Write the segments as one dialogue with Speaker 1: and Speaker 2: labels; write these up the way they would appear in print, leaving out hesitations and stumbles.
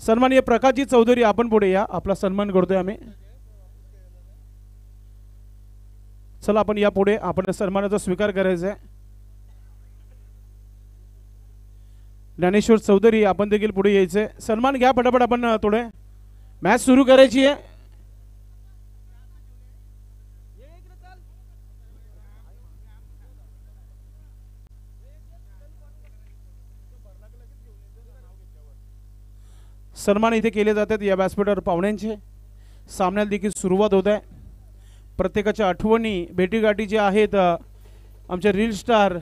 Speaker 1: सन्माननीय प्रकाशजी चौधरी आपण पुढे या, आपला सन्मान करतोय आम्ही। चला आपण या पुढे, आपण सन्मानाचा स्वीकार करायचा आहे। ज्ञानेश्वर चौधरी आपण देखील पुढे यायचे, सन्मान घ्या पटापट, आपण थोडे मॅच सुरू करायची आहे। सन्मान इथे केले जातात या व्यासपीठावर पाहुण्यांचे। सामन्याला देखील सुरुवात होत आहे। प्रत्येकाच्या आठवणी भेटीगाठी जे आहेत आमचे रील स्टार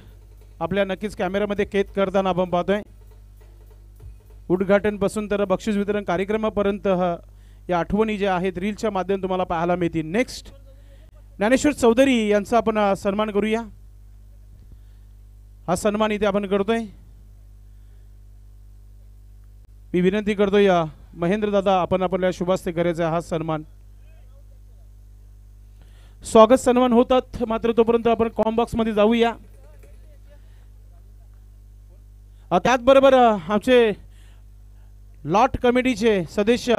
Speaker 1: आपल्या नक्कीच कॅमेऱ्यामध्ये कैद करताना आपण पाहतोय। उद्घाटन पासून तर बक्षीस वितरण कार्यक्रमापर्यंत या आठवणी ज्या आहेत रीलच्या माध्यमातून तुम्हाला पाहायला मिळतील। नेक्स्ट ज्ञानेश्वर चौधरी यांचा आपण सन्मान करूया। हा सन्मान इथे आपण करतोय। मी विनंती करतोय या महेंद्र दादा आपण आपल्या शुभास्ते करायचा हा सन्मान। स्वागत सन्मान होतात, मात्र तोपर्यंत आपण कॉम बॉक्स मध्ये जाऊया। त्याचबरोबर आमचे लॉट कमिटीचे सदस्य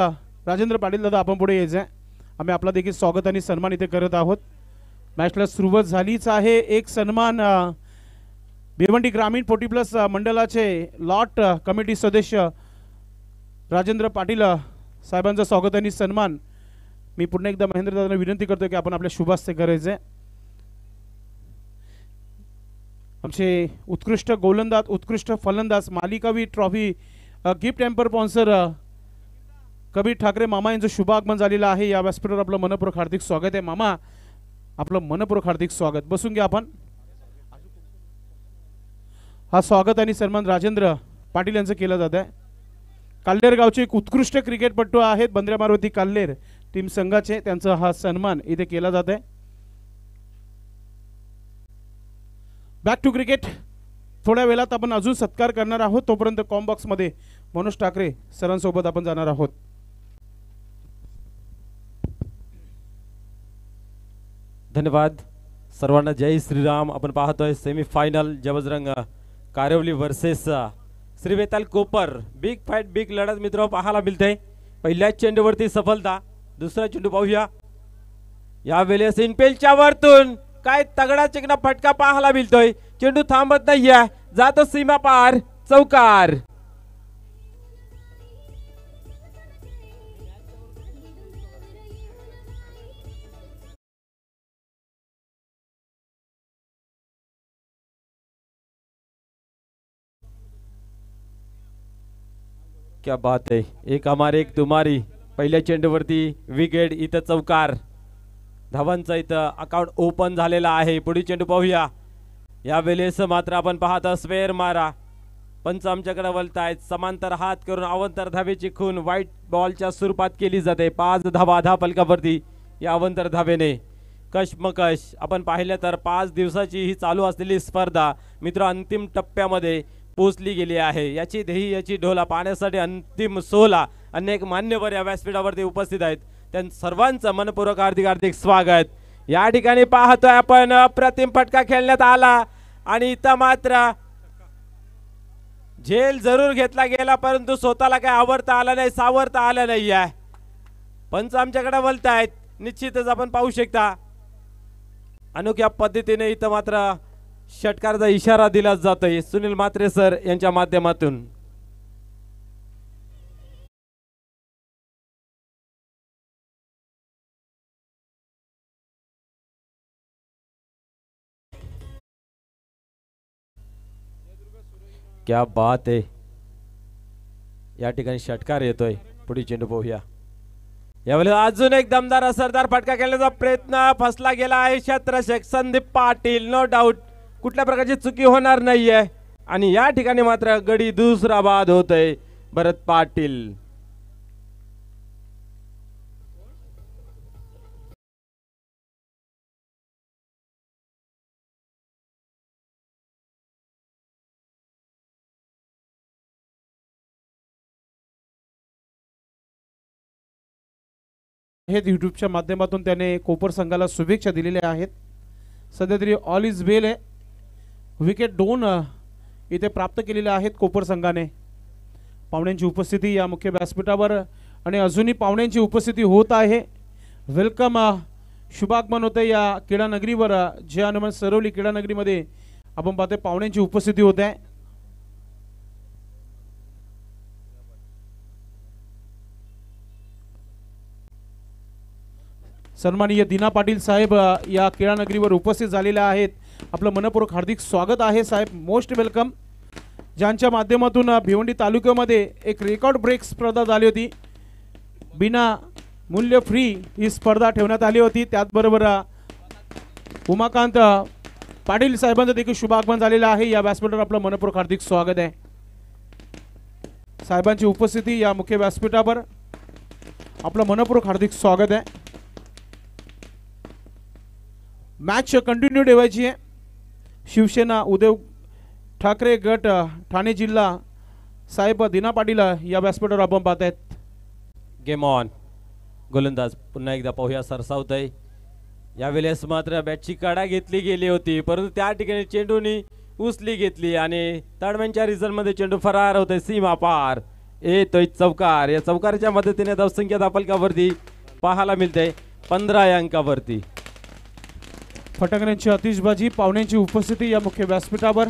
Speaker 1: राजेंद्र पाटील दादा आपण पुढे यायचे, आम्ही आपला देखील स्वागत आणि सन्मान इथे करत आहोत। मॅचला सुरुवात झालीच आहे। एक सन्मान भिवंडी ग्रामीण 40+ मंडळाचे लॉट कमिटी सदस्य राजेंद्र पाटील साहेबांचा स्वागत आणि सन्मान। मी पुन्हा एकदा महेंद्र दादांना विनंती करतो की आपण आपल्या शुभास्ते करायचे। आमचे उत्कृष्ट गोलंदाज उत्कृष्ट फलंदाज मालिकावी ट्रॉफी गिफ्ट एम्पर स्पॉन्सर कबीर ठाकरे मामा यांचं शुभ आगमन झालेलं आहे। या व्यासपीठावर आपलं मनपूर्वक हार्दिक स्वागत आहे। मामा आपलं मनपूर्वक हार्दिक स्वागत, बसून घ्या आपण। हा स्वागत आणि सन्मान राजेंद्र पाटील यांचं केलं जात आहे। काल्हेर गावचे एक उत्कृष्ट क्रिकेटपटू आहेत बंद्र्या मारुती काल्हेर टीम संघाचे, त्यांचा हा सन्मान इथे केला जात आहे। बॅक टू क्रिकेट, थोड्या वेळात आपण अजून सत्कार करणार आहोत, तोपर्यंत कॉम बॉक्स मध्ये मनोज ठाकरे सरांसोबत आपण जाणार आहोत।
Speaker 2: धन्यवाद सर्वांना, जय श्रीराम। आपण पाहतोय सेमीफायनल जबजरंग कारिवली वर्सेस श्री वेताल कोपर, बिग फाइट बिग लढत मित्र पाहायला मिळते। पहिल्या चेंडूवरती सफलता, दुसरा चेंडू पाहूया। यावेळेस इनपेलच्या वरतून काय तगडा चिकना फटका पाहायला मिळतोय। चेंडू थांबत नाहीये, जातो सीमा पार, चौकार। क्या बात है, एक हमारे एक तुम्हारी। पहिल्या चेंडूवरती विकेट, इथं चौकार। धावांचा इथं अकाउंट ओपन झालेला आहे। पुढील चेंडू पाहूया। यावेळेस मात्र आपण पाहता स्क्वेअर मारा, पंच आमच्याकडे वळतायत। समांतर हात करून अवंतर धावेची खून व्हाईट बॉलच्या स्वरूपात केली जाते। 5 धावा धाव फलकावरती या अवंतर धावेने कशमकश आपण पाहिलं तर 5 दिवसाची ही चालू असलेली स्पर्धा मित्र अंतिम टप्प्यामध्ये पोहोचली गेली आहे। याची ध्येयाची ढोला पाहण्यासाठी अंतिम 16 अनेक मान्यवर या व्यासपीठावरती उपस्थित आहेत, त्यां सर्वांचं मनपूर्वक हार्दिक स्वागत। या ठिकाणी पाहतोय आपण अप्रतिम फटका खेळण्यात आला आणि इथं मात्र झेल जरूर घेतला गेला, परंतु स्वतःला काय आवरता आलं नाही, सावरता आलं नाही आहे। पंच आमच्याकडे वळतायत, निश्चितच आपण पाहू शकता अनोख्या पद्धतीने इथं मात्र षटकाराचा इशारा दिला जातोय सुनील म्हात्रे सर यांच्या माध्यमातून। क्या बात आहे, या ठिकाणी षटकार येतोय। पुढील चेंडू पाहूया। यावेळेस अजून एक दमदार असरदार फटका खेळण्याचा प्रयत्न फसला गेला आहे। क्षेत्ररक्षक संदीप पाटील, नो डाऊट कुठल्या प्रकारची चुकी होणार नाहीये आणि या ठिकाणी मात्र गडी दुसरा बाद होतोय भरत पाटील।
Speaker 1: हे यूट्यूबच्या माध्यमातून त्याने कोपर संघाला शुभेच्छा दिलेल्या आहेत। सध्या तरी ऑल इज वेल आहे। विकेट 2 इथे प्राप्त केलेले आहेत कोपर संघाने। पाहुण्यांची उपस्थिती या मुख्य व्यासपीठावर आणि अजूनही पाहुण्यांची उपस्थिती होत आहे. वेलकम शुभागमन होते या क्रीडा नगरीवर. जे हनुमान सरवली क्रीडा नगरीमध्ये आपण पाहतोय पाहुण्यांची उपस्थिती होत आहे. सन्माननीय दिना पाटील साहेब या क्रीडा नगरीवर उपस्थित झालेले आहेत. आपलं मनपूर्वक हार्दिक स्वागत आहे साहेब. Most welcome. ज्यांच्या माध्यमातून भिवंडी तालुक्यामध्ये एक रेकॉर्ड ब्रेक स्पर्धा झाली होती. बिना मूल्य फ्री ही स्पर्धा ठेवण्यात आली होती. त्याचबरोबर उमाकांत पाटील साहेबांचं देखील शुभागमन झालेलं आहे. या व्यासपीठावर आपलं मनपूर्वक हार्दिक स्वागत आहे. साहेबांची उपस्थिती या मुख्य व्यासपीठावर आपलं मनपूर्वक हार्दिक स्वागत आहे. मॅच कंटिन्यू ठेवायची आहे. शिवसेना उद्धव ठाकरे गट ठाणे जिल्हा साहेब दिना पाटील या व्यासपीठावर आपण पाहत आहेत.
Speaker 2: Game on. गोलंदाज पुन्हा एकदा पाहूया सरसावतय. यावेळेस मात्र बॅटची काढा घेतली गेली होती, परंतु त्या ठिकाणी चेंडूनी उचली घेतली आणि तडम्यांच्या रिझल्टमध्ये चेंडू फरार होतोय सीमा पार. येतोय चौकार. या चौकाराच्या मदतीने धावसंख्या धापलकावरती पाहायला मिळते 15 या अंकावरती.
Speaker 1: फटाकड्यांची आतिषबाजी. पाहुण्यांची उपस्थिती या मुख्य व्यासपीठावर.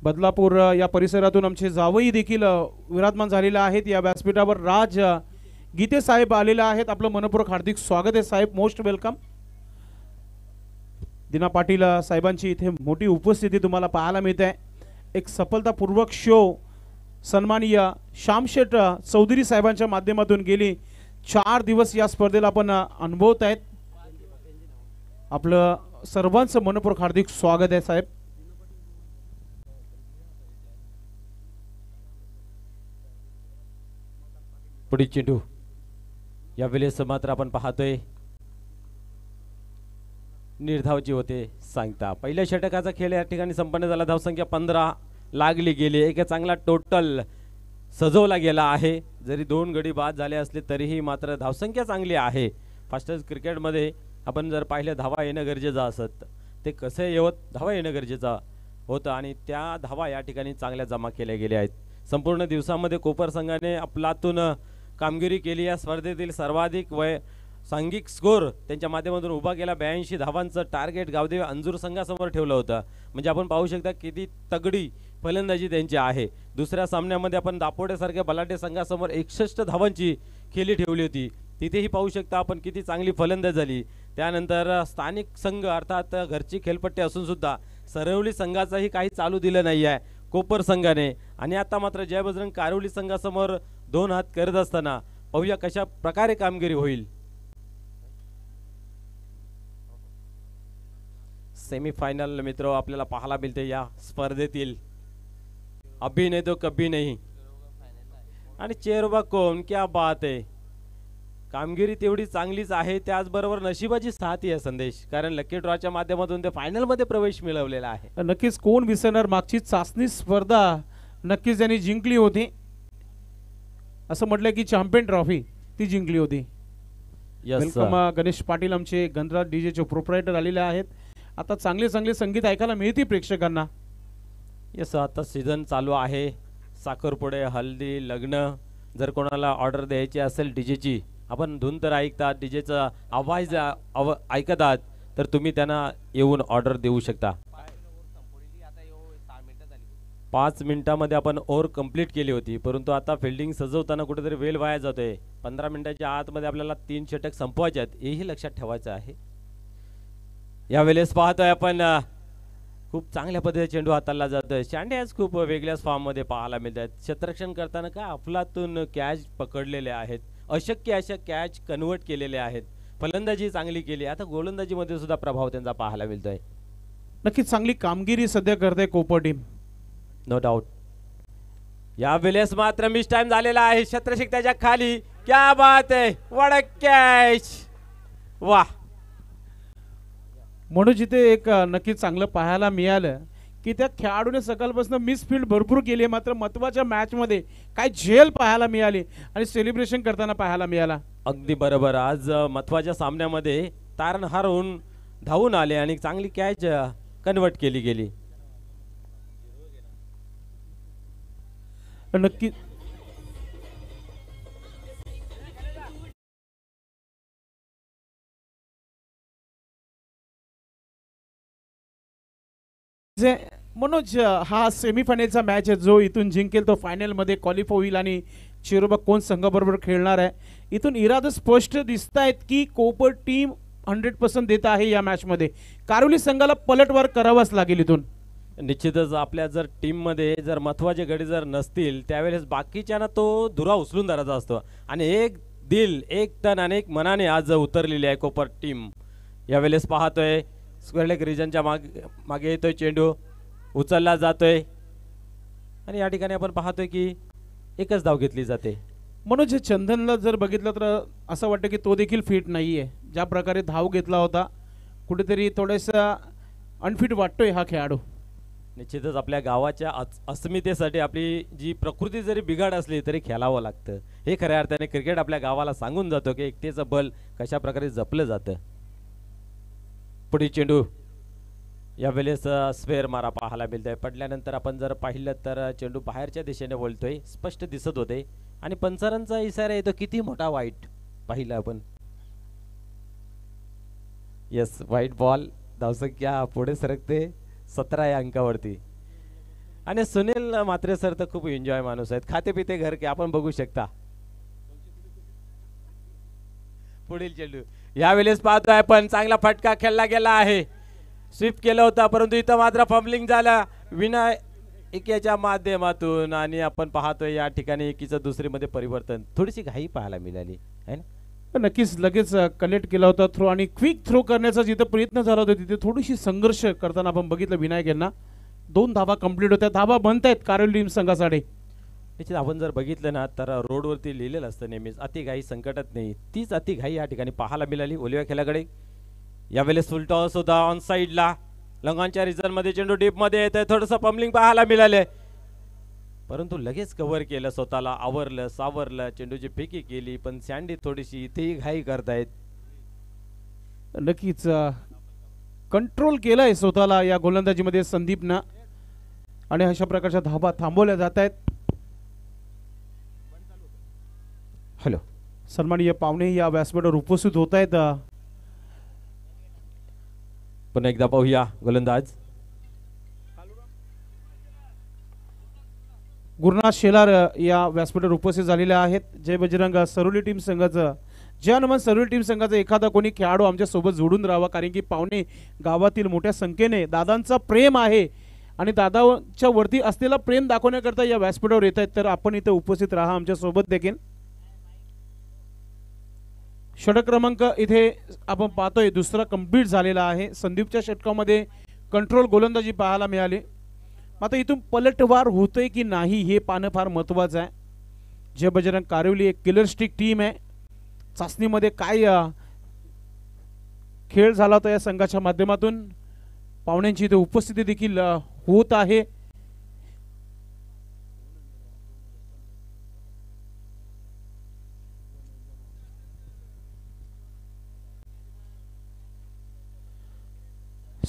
Speaker 1: बदलापूर या परिसरातून आमचे जावई देखील विराजमान झालेले आहेत या व्यासपीठावर. राज गीते साहेब आलेले आहेत. आपलं मनपूर्वक हार्दिक स्वागत आहे साहेब. Most welcome. दिना पाटील साहेबांची इथे मोठी उपस्थिती तुम्हाला पाहायला मिळते. एक सफलतापूर्वक शो सन्माननीय श्यामशेठ चौधरी साहेबांच्या माध्यमातून गेली 4 दिवस या स्पर्धेला आपण अनुभवत आहेत. आपलं सर्वांचं मनपूर्वक हार्दिक स्वागत आहे साहेब.
Speaker 2: पुढील चेंडू यावेळेस मात्र आपण पाहतोय निर्धावची होते सांगता. पहिल्या षटकाचा खेळ या ठिकाणी संपन्न झाला. धावसंख्या 15 लागली गेली. एक चांगला टोटल सजवला गेला आहे. जरी 2 गडी बाद झाले असले तरीही मात्र धावसंख्या चांगली आहे. फास्टर्स क्रिकेटमध्ये आपण जर पाहिलं धावा येणं गरजेचं असत, ते कसं येवत धावा येणं गरजेचं होतं आणि त्या धावा या ठिकाणी चांगल्या जमा केल्या गेल्या आहेत. संपूर्ण दिवसामध्ये कोपर संघाने आपलातून कामगिरी केली. या स्पर्धेतील सर्वाधिक सांघिक स्कोर त्यांच्या माध्यमातून उभा केला. 82 धावांचं टार्गेट गावदेवी अंजूर संघासमोर ठेवलं होतं. म्हणजे आपण पाहू शकता किती तगडी फलंदाजी त्यांची आहे. दुसऱ्या सामन्यामध्ये आपण दापोडेसारख्या बलाढ्य संघासमोर 61 धावांची खेळी ठेवली होती. तिथेही पाहू शकता आपण किती चांगली फलंदाजी झाली. त्यानंतर स्थानिक संघ अर्थात घरची खेळपट्टी असून सुद्धा सरवली संघाचाही काही चालू दिलं नाही आहे कोपर संघाने. आणि आता मात्र जय बजरंग कारोली संघासमोर 2 हात करत असताना पाहूया कशा प्रकारे कामगिरी होईल. सेमीफायनल मित्र आपल्याला पाहायला मिळते या स्पर्धेतील. अभी नहीं तो कभी नहीं आणि चेहरोबा कोण क्या बात आहे. कामगिरी तेवढी चांगलीच आहे. त्याचबरोबर नशिबाची साथ आहे संदेश, कारण लकी ड्रॉच्या माध्यमातून ते फायनल मध्ये प्रवेश मिळवलेला आहे.
Speaker 1: नक्कीच कोण विसरणार. मागची चाचणी स्पर्धा नक्कीच त्यांनी जिंकली होती. असं म्हटलं की चॅम्पियन ट्रॉफी ती जिंकली होती. वेलकम गणेश पाटील आमचे गणराज डीजेचे प्रोप्रायटर आलेले आहेत. आता चांगले चांगले संगीत ऐकायला मिळते प्रेक्षकांना.
Speaker 2: यस, आता सीझन चालू आहे. साखरपुडे, हल्दी, लग्न जर कोणाला ऑर्डर द्यायची असेल डीजेची, आपण धून तर ऐकतात, डीजेचा आवाज ऐकतात, तर तुम्ही त्यांना येऊन ऑर्डर देऊ शकता. 5 मिनिटांमध्ये आपण ओव्हर कंप्लीट केली होती, परंतु आता फिल्डिंग सजवताना कुठेतरी वेळ वाया जातोय. 15 मिनिटाच्या आतमध्ये आपल्याला 3 षटक संपवायचे आहेत, हेही लक्षात ठेवायचं आहे. यावेळेस पाहतोय आपण खूप चांगल्या पद्धतीने चेंडू हाताळला जातोय. शांडे आज खूप वेगळ्याच फॉर्म मध्ये पाहायला मिळतात. क्षेत्ररक्षण करताना का अफलातून कॅच पकडलेले आहेत, अशक्य अशा कॅच कन्वर्ट केलेले आहेत. फलंदाजी चांगली केली. आता गोलंदाजीमध्ये सुद्धा प्रभाव त्यांचा पाहायला मिळतोय.
Speaker 1: नक्कीच चांगली कामगिरी सध्या करते कोपर टीम,
Speaker 2: नो डाऊट. यावेळेस मात्र मिस टाइम झालेला आहे. शत्रशिक त्याच्या खाली. क्या बात आहे, व्हाट अ कॅच. वाह.
Speaker 1: म्हणून जिथे एक नक्कीच चांगलं पाहायला मिळालं की त्या खेळाडूने सकाळपासून मिसफील्ड भरपूर केली, मात्र महत्वाच्या मॅच मध्ये काय झेल पाहायला मिळाली आणि सेलिब्रेशन करताना पाहायला मिळाला.
Speaker 2: अगदी बरोबर. आज महत्वाच्या सामन्यामध्ये तारणहार होऊन धावून आले आणि चांगली कॅच कन्वर्ट केली गेली.
Speaker 1: नक्की जे मनोज हा सेमीफायनलचा मॅच आहे जो इथून जिंकेल तो फायनलमध्ये क्वालिफाय होईल आणि चिरोबा कोण संघाबरोबर खेळणार आहे. इथून इरादा स्पष्ट दिसत आहेत की कोपर टीम 100% देत आहे या मॅचमध्ये. कारोली संघाला पलटवार करावाच लागेल इथून.
Speaker 2: निश्चितच आपल्या जर टीममध्ये जर महत्त्वाचे गडी जर नसतील त्यावेळेस बाकीच्यांना तो धुरा उचलून धरायचा असतो आणि एक दिल एक तन अनेक मनाने आज उतरलेली आहे कोपर टीम. यावेळेस पाहतोय स्क्वेअरलेग रिजनच्या मागे येतोय चेंडू उचलला जातोय आणि या ठिकाणी आपण पाहतोय की एकच धाव घेतली जाते.
Speaker 1: मनोज चंदनला जर बघितलं तर असं वाटतं की तो देखील फिट नाही आहे. ज्या प्रकारे धाव घेतला होता कुठेतरी थोडासा अनफिट वाटतोय हा खेळाडू.
Speaker 2: निश्चितच आपल्या गावाच्या अस्मितेसाठी आपली जी प्रकृती जरी बिघाड असली तरी खेळावं लागतं. हे खऱ्या अर्थाने क्रिकेट आपल्या गावाला सांगून जातो की एकतेचं बल कशा प्रकारे जपलं जातं. पुढील चेंडू यावेळेस स्क्वेअर मारा पाहायला मिळतोय. पडल्यानंतर आपण जर पाहिलं तर चेंडू बाहेरच्या दिशेने बोलतोय स्पष्ट दिसत होते आणि पंचरांचा इशारा येतो किती मोठा वाईट पाहिलं आपण. येस व्हाईट बॉल धावसंख्या पुढे सरकते 17 या अंकावरती आणि सुनील मात्रे सर तर खूप एन्जॉय माणूस आहेत. खाते पिते घर के आपण बघू शकता. पुढील चेंडू यावेळेस पाहतोय आपण चांगला फटका खेळला गेला आहे. स्वीप केलं होतं परंतु इथं मात्र फंबलिंग झालं विनय एकेच्या माध्यमातून आणि आपण पाहतोय या ठिकाणी एकीचं दुसरीमध्ये परिवर्तन. थोडीशी घाई पाहायला मिळाली आहे ना.
Speaker 1: नक्कीच लगेच कनेक्ट केला होता थ्रो आणि क्विक थ्रो करण्याचा जिथे प्रयत्न झाला होता तिथे थोडीशी संघर्ष करताना आपण बघितलं विनायक यांना. 2 धावा कंप्लीट होत्या. धावा बनतायत कारोली टीम संघासाठी.
Speaker 2: निश्चित आपण जर बघितलं ना तर रोडवरती लिहिलेलं असतं नेहमीच अतिघाई संकटात नाही. तीच अतिघाई या ठिकाणी पाहायला मिळाली ओलिव्या खेळाकडे. यावेळेस फुल टॉस होता ऑन साइडला लंगांच्या रिझन मध्ये चेंडू डीप मध्ये येतोय. थोडंसं पम्बलिंग पाहायला मिळाले परंतु लगेच कव्हर केलं स्वतःला आवरलं सावरलं चेंडूची फेकी केली पण सँडी थोडीशी इथेही घाई करतायत.
Speaker 1: नक्कीच कंट्रोल केलाय स्वतःला या गोलंदाजीमध्ये संदीपनं आणि अशा प्रकारच्या धाबा थांबवल्या जात आहेत.
Speaker 2: हॅलो
Speaker 1: सन्माननीय पाहुणे या व्यासपीठावर उपस्थित होत आहेत.
Speaker 2: पुन्हा एकदा पाहूया गोलंदाज
Speaker 1: गुरुनाथ शेलार या व्यासपीठावर उपस्थित झालेले आहेत. जय बजरंग सरोली टीम संघाचं जय हनुमान सरोली टीम संघाचा एखादा कोणी खेळाडू आमच्या सोबत जोडून राहावा कारण की पाहुणे गावातील मोठ्या संख्येने दादांचा प्रेम आहे आणि दादाच्या वरती असलेला प्रेम दाखवण्याकरता या व्यासपीठावर येत आहेत. तर आपण इथे उपस्थित राहा आमच्या सोबत देखील. षटक क्रमांक इथे आपण पाहतोय दुसरा कंप्लीट झालेला आहे. संदीपच्या षटकामध्ये कंट्रोल गोलंदाजी पाहायला मिळाली. मात्र इथून पलटवार होतोय की नाही हे पाहणं फार महत्त्वाचं आहे. जय बजरंग कारिवली एक किलर स्टिक टीम आहे. चाचणीमध्ये काय खेळ झाला होता या संघाच्या माध्यमातून पाहुण्यांची इथे उपस्थिती देखील होत आहे.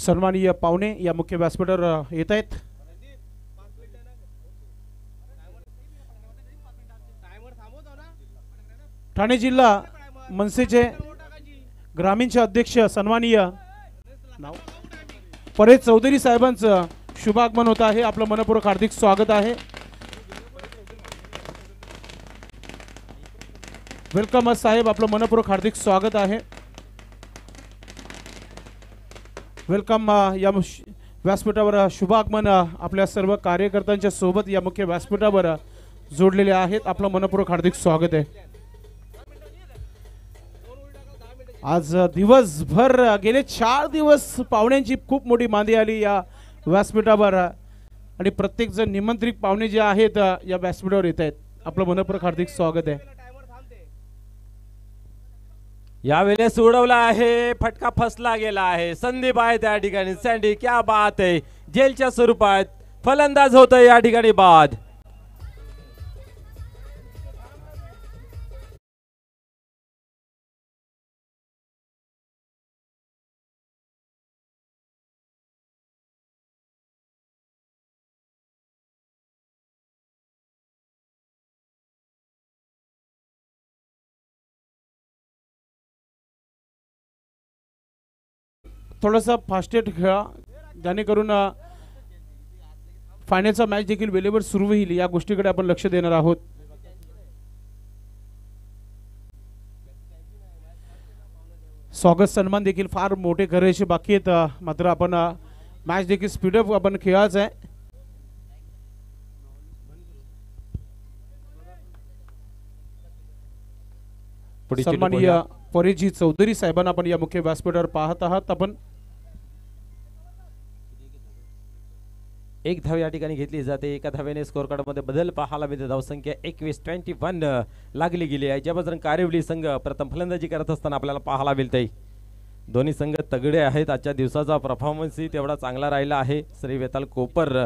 Speaker 1: सन्माननीय पाहुणे या मुख्य व्यासपीठावर येत आहेत. ठाणे जिल्हा मनसेचे ग्रामीणचे अध्यक्ष सन्माननीय परेश चौधरी साहेबांचं शुभागमन होत आहे. आपलं मनपूर्वक हार्दिक स्वागत आहे. वेलकम साहेब आपलं मनपूर्वक हार्दिक स्वागत आहे. वेलकम या व्यासपीठावर शुभागमन आपल्या सर्व कार्यकर्त्यांच्या सोबत या मुख्य व्यासपीठावर जोडलेले आहेत. आपलं मनपूर्वक हार्दिक स्वागत आहे. आज दिवसभर गेले 4 दिवस पाहुण्यांची खूप मोठी मांदी आली या व्यासपीठावर आणि प्रत्येक जण निमंत्रित पाहुणे जे आहेत या व्यासपीठावर येत आहेत. आपलं मनपूर्वक हार्दिक स्वागत आहे.
Speaker 2: यावेळेस उडवला आहे फटका फसला गेला आहे. संदीप आहे त्या ठिकाणी सँडी क्या बात आहे जेलच्या स्वरूपात फलंदाज होतोय या ठिकाणी बाद.
Speaker 1: थोडासा फास्टेट खेळा जेणेकरून फायनलचा मॅच देखील वेळेवर सुरू होईल या गोष्टीकडे आपण लक्ष देणार आहोत. स्वागत सन्मान देखील फार मोठे करायचे बाकी आहेत मात्र आपण मॅच देखील स्पीडअप आपण खेळायचं आहे. सन्माननीय परेशजी चौधरी साहेबांना आपण या मुख्य व्यासपीठावर पाहत आहात. आपण
Speaker 2: एक धाव या ठिकाणी घेतली जाते. एका धावेने स्कोर कार्ड मध्ये बदल पाहायला मिळते. धावसंख्या 21 लागली गेली आहे. ज्याबद्दल कारिवली संघ प्रथम फलंदाजी करत असताना आपल्याला पाहायला मिळते. दोन्ही संघ तगडे आहेत. आजच्या दिवसाचा परफॉर्मन्सही तेवढा चांगला राहिला आहे. श्री वेताल कोपर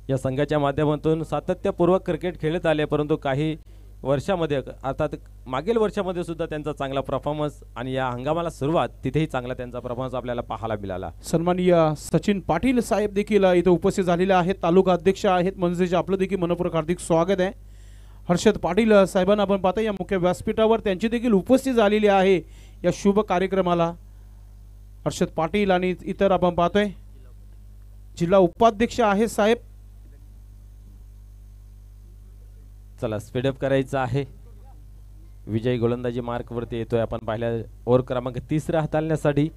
Speaker 2: या संघाच्या माध्यमातून सातत्यपूर्वक क्रिकेट खेळत आले, परंतु काही वर्षामध्ये अर्थात मागील वर्षामध्ये सुद्धा त्यांचा चांगला परफॉर्मन्स आणि या हंगामाला सुरुवात तिथेही चांगला त्यांचा परफॉर्मन्स आपल्याला पाहायला मिळाला.
Speaker 1: सन्माननीय सचिन पाटील साहेब देखील इथे उपस्थित झालेले आहेत. तालुका अध्यक्ष आहेत म्हणजे आपलं देखील मनपूर्वक हार्दिक स्वागत आहे. हर्षद पाटील साहेबांना आपण पाहता या मुख्य व्यासपीठावर त्यांची देखील उपस्थित झालेली आहे या शुभ कार्यक्रमाला. हर्षद पाटील आणि इतर आपण पाहतोय जिल्हा उपाध्यक्ष आहे साहेब.
Speaker 2: चला स्पीडअप करायचं आहे. विजय गोलंदाजी मार्क वरती येतोय. आपण पाहिल्या ओव्हर क्रमांक 3 हाताळण्यासाठी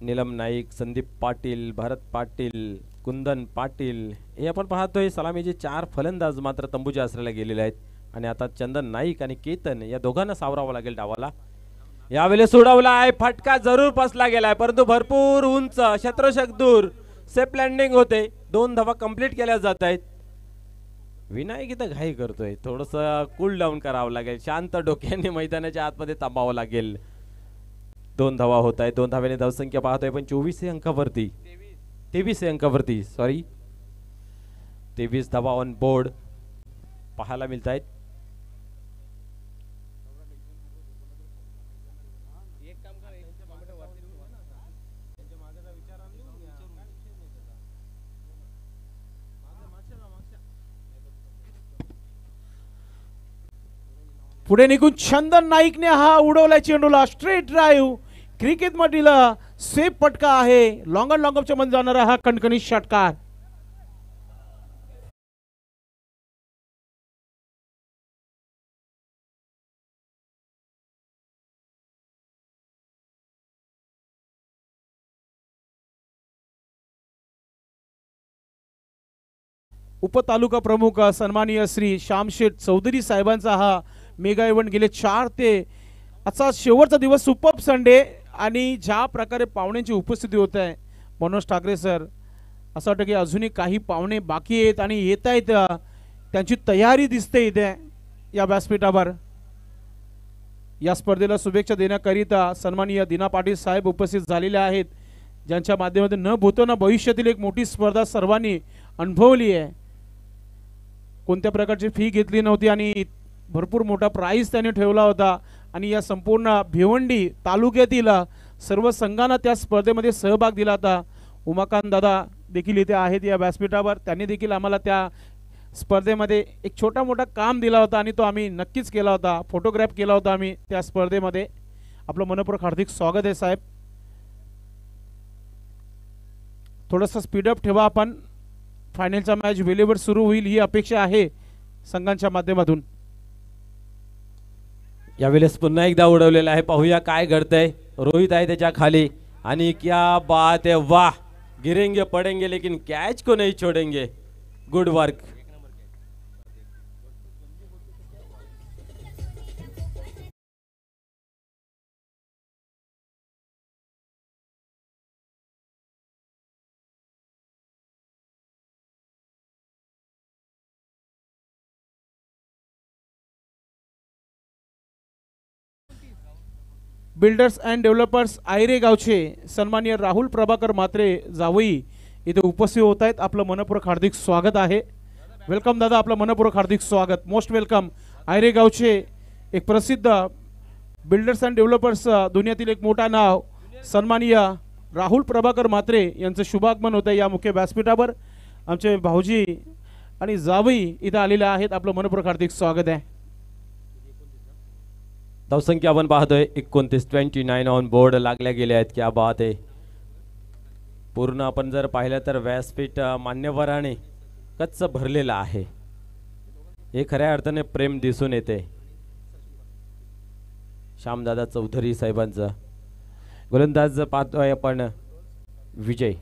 Speaker 2: नीलम नाईक, संदीप पाटील, भरत पाटील, कुंदन पाटील हे आपण पाहतोय. सलामीचे 4 फलंदाज मात्र तंबूच्या आसऱ्याला गेलेले आहेत आणि आता चंदन नाईक आणि केतन या दोघांना सावरावं लागेल डावाला. यावेळेस सोडवला आहे. फटका जरूर फसला गेलाय परंतु भरपूर उंच शत्रशक दूर सेफ लँडिंग होते. 2 धावा कंप्लीट केल्या जात आहेत. विनायक इथं घाई करतोय. थोडस कूल डाऊन करावं लागेल. शांत डोक्याने मैदानाच्या आतमध्ये थांबावं लागेल. 2 धावा होत आहेत. 2 धाव्याने धावसंख्या पाहतोय पण 23 अंकावरती 23 अंकावरती 23 धावा ऑन बोर्ड पाहायला मिळत आहेत.
Speaker 1: पुढे निघून चंदन नाईकने हा उडवलाय चेंडूला. स्ट्रेट ड्राईव्ह क्रिकेट मधील सेफ पटका आहे. लॉंग अँड लॉंग ऑफच्या मध्ये जाणारा हा कणकणी षटकार. उपतालुका प्रमुख सन्माननीय श्री श्यामशेठ चौधरी साहेबांचा हा मेगा इव्हेंट गेले 4 ते आजचा शेवटचा दिवस सुपर संडे आणि ज्या प्रकारे पाहुण्यांची उपस्थिती होत आहे मनोज ठाकरे सर असं वाटतं की अजूनही काही पाहुणे बाकी आहेत आणि येत आहेत. त्यांची तयारी दिसते इथे या व्यासपीठावर. या स्पर्धेला शुभेच्छा देण्याकरिता सन्माननीय दीना पाटील साहेब उपस्थित झालेले आहेत ज्यांच्या माध्यमातून न भूतोना भविष्यातील एक मोठी स्पर्धा सर्वांनी अनुभवली आहे. कोणत्या प्रकारची फी घेतली नव्हती आणि भरपूर मोठा प्राइज त्यांनी ठेवला होता आणि या संपूर्ण भिवंडी तालुक्यातील सर्व संघांना त्या स्पर्धेमध्ये सहभाग दिला होता. उमाकांत दादा देखील इथे आहेत या व्यासपीठावर. त्यांनी देखील आम्हाला त्या स्पर्धेमध्ये एक छोटा मोठा काम दिला होता आणि तो आम्ही नक्कीच केला होता. फोटोग्राफ केला होता आम्ही त्या स्पर्धेमध्ये. आपलं मनपूर्वक हार्दिक स्वागत आहे साहेब. थोडंसं स्पीडअप ठेवा आपण. फायनलचा मॅच वेळेवर सुरू होईल ही अपेक्षा आहे संघांच्या माध्यमातून.
Speaker 2: यावेळेस पुन्हा एकदा उडवलेला आहे. पाहूया काय घडतंय. रोहित आहे त्याच्या खाली आणि क्या बात है, वाह. गिरेंगे पडेंगे लेकिन कैच को नहीं छोड़ेंगे. Good work.
Speaker 1: Builders and developers Ayre गावचे सन्माननीय राहुल प्रभाकर म्हात्रे जावई इथे उपस्थित होत आहेत. आपलं मनपूर्वक हार्दिक स्वागत आहे. वेलकम दादा. आपलं मनपूर्वक हार्दिक स्वागत. Most welcome. आयरे गावचे एक प्रसिद्ध बिल्डर्स अँड डेव्हलपर्स दुनियातील एक मोठा नाव सन्माननीय राहुल प्रभाकर म्हात्रे यांचं शुभागमन होतं या मुख्य व्यासपीठावर. आमचे भाऊजी आणि जावई इथं आलेले आहेत. आपलं मनपूर्वक हार्दिक स्वागत आहे.
Speaker 2: धावसंख्या आपण पाहतोय 29 ऑन बोर्ड लागल्या गेल्या आहेत. क्या बात आहे. पूर्ण आपण जर पाहिलं तर व्यासपीठ मान्यवराने कच्च भरलेला आहे. हे खऱ्या अर्थाने प्रेम दिसून येते. श्यामदादा चौधरी साहेबांचं गोलंदाज पाहतोय आपण विजय.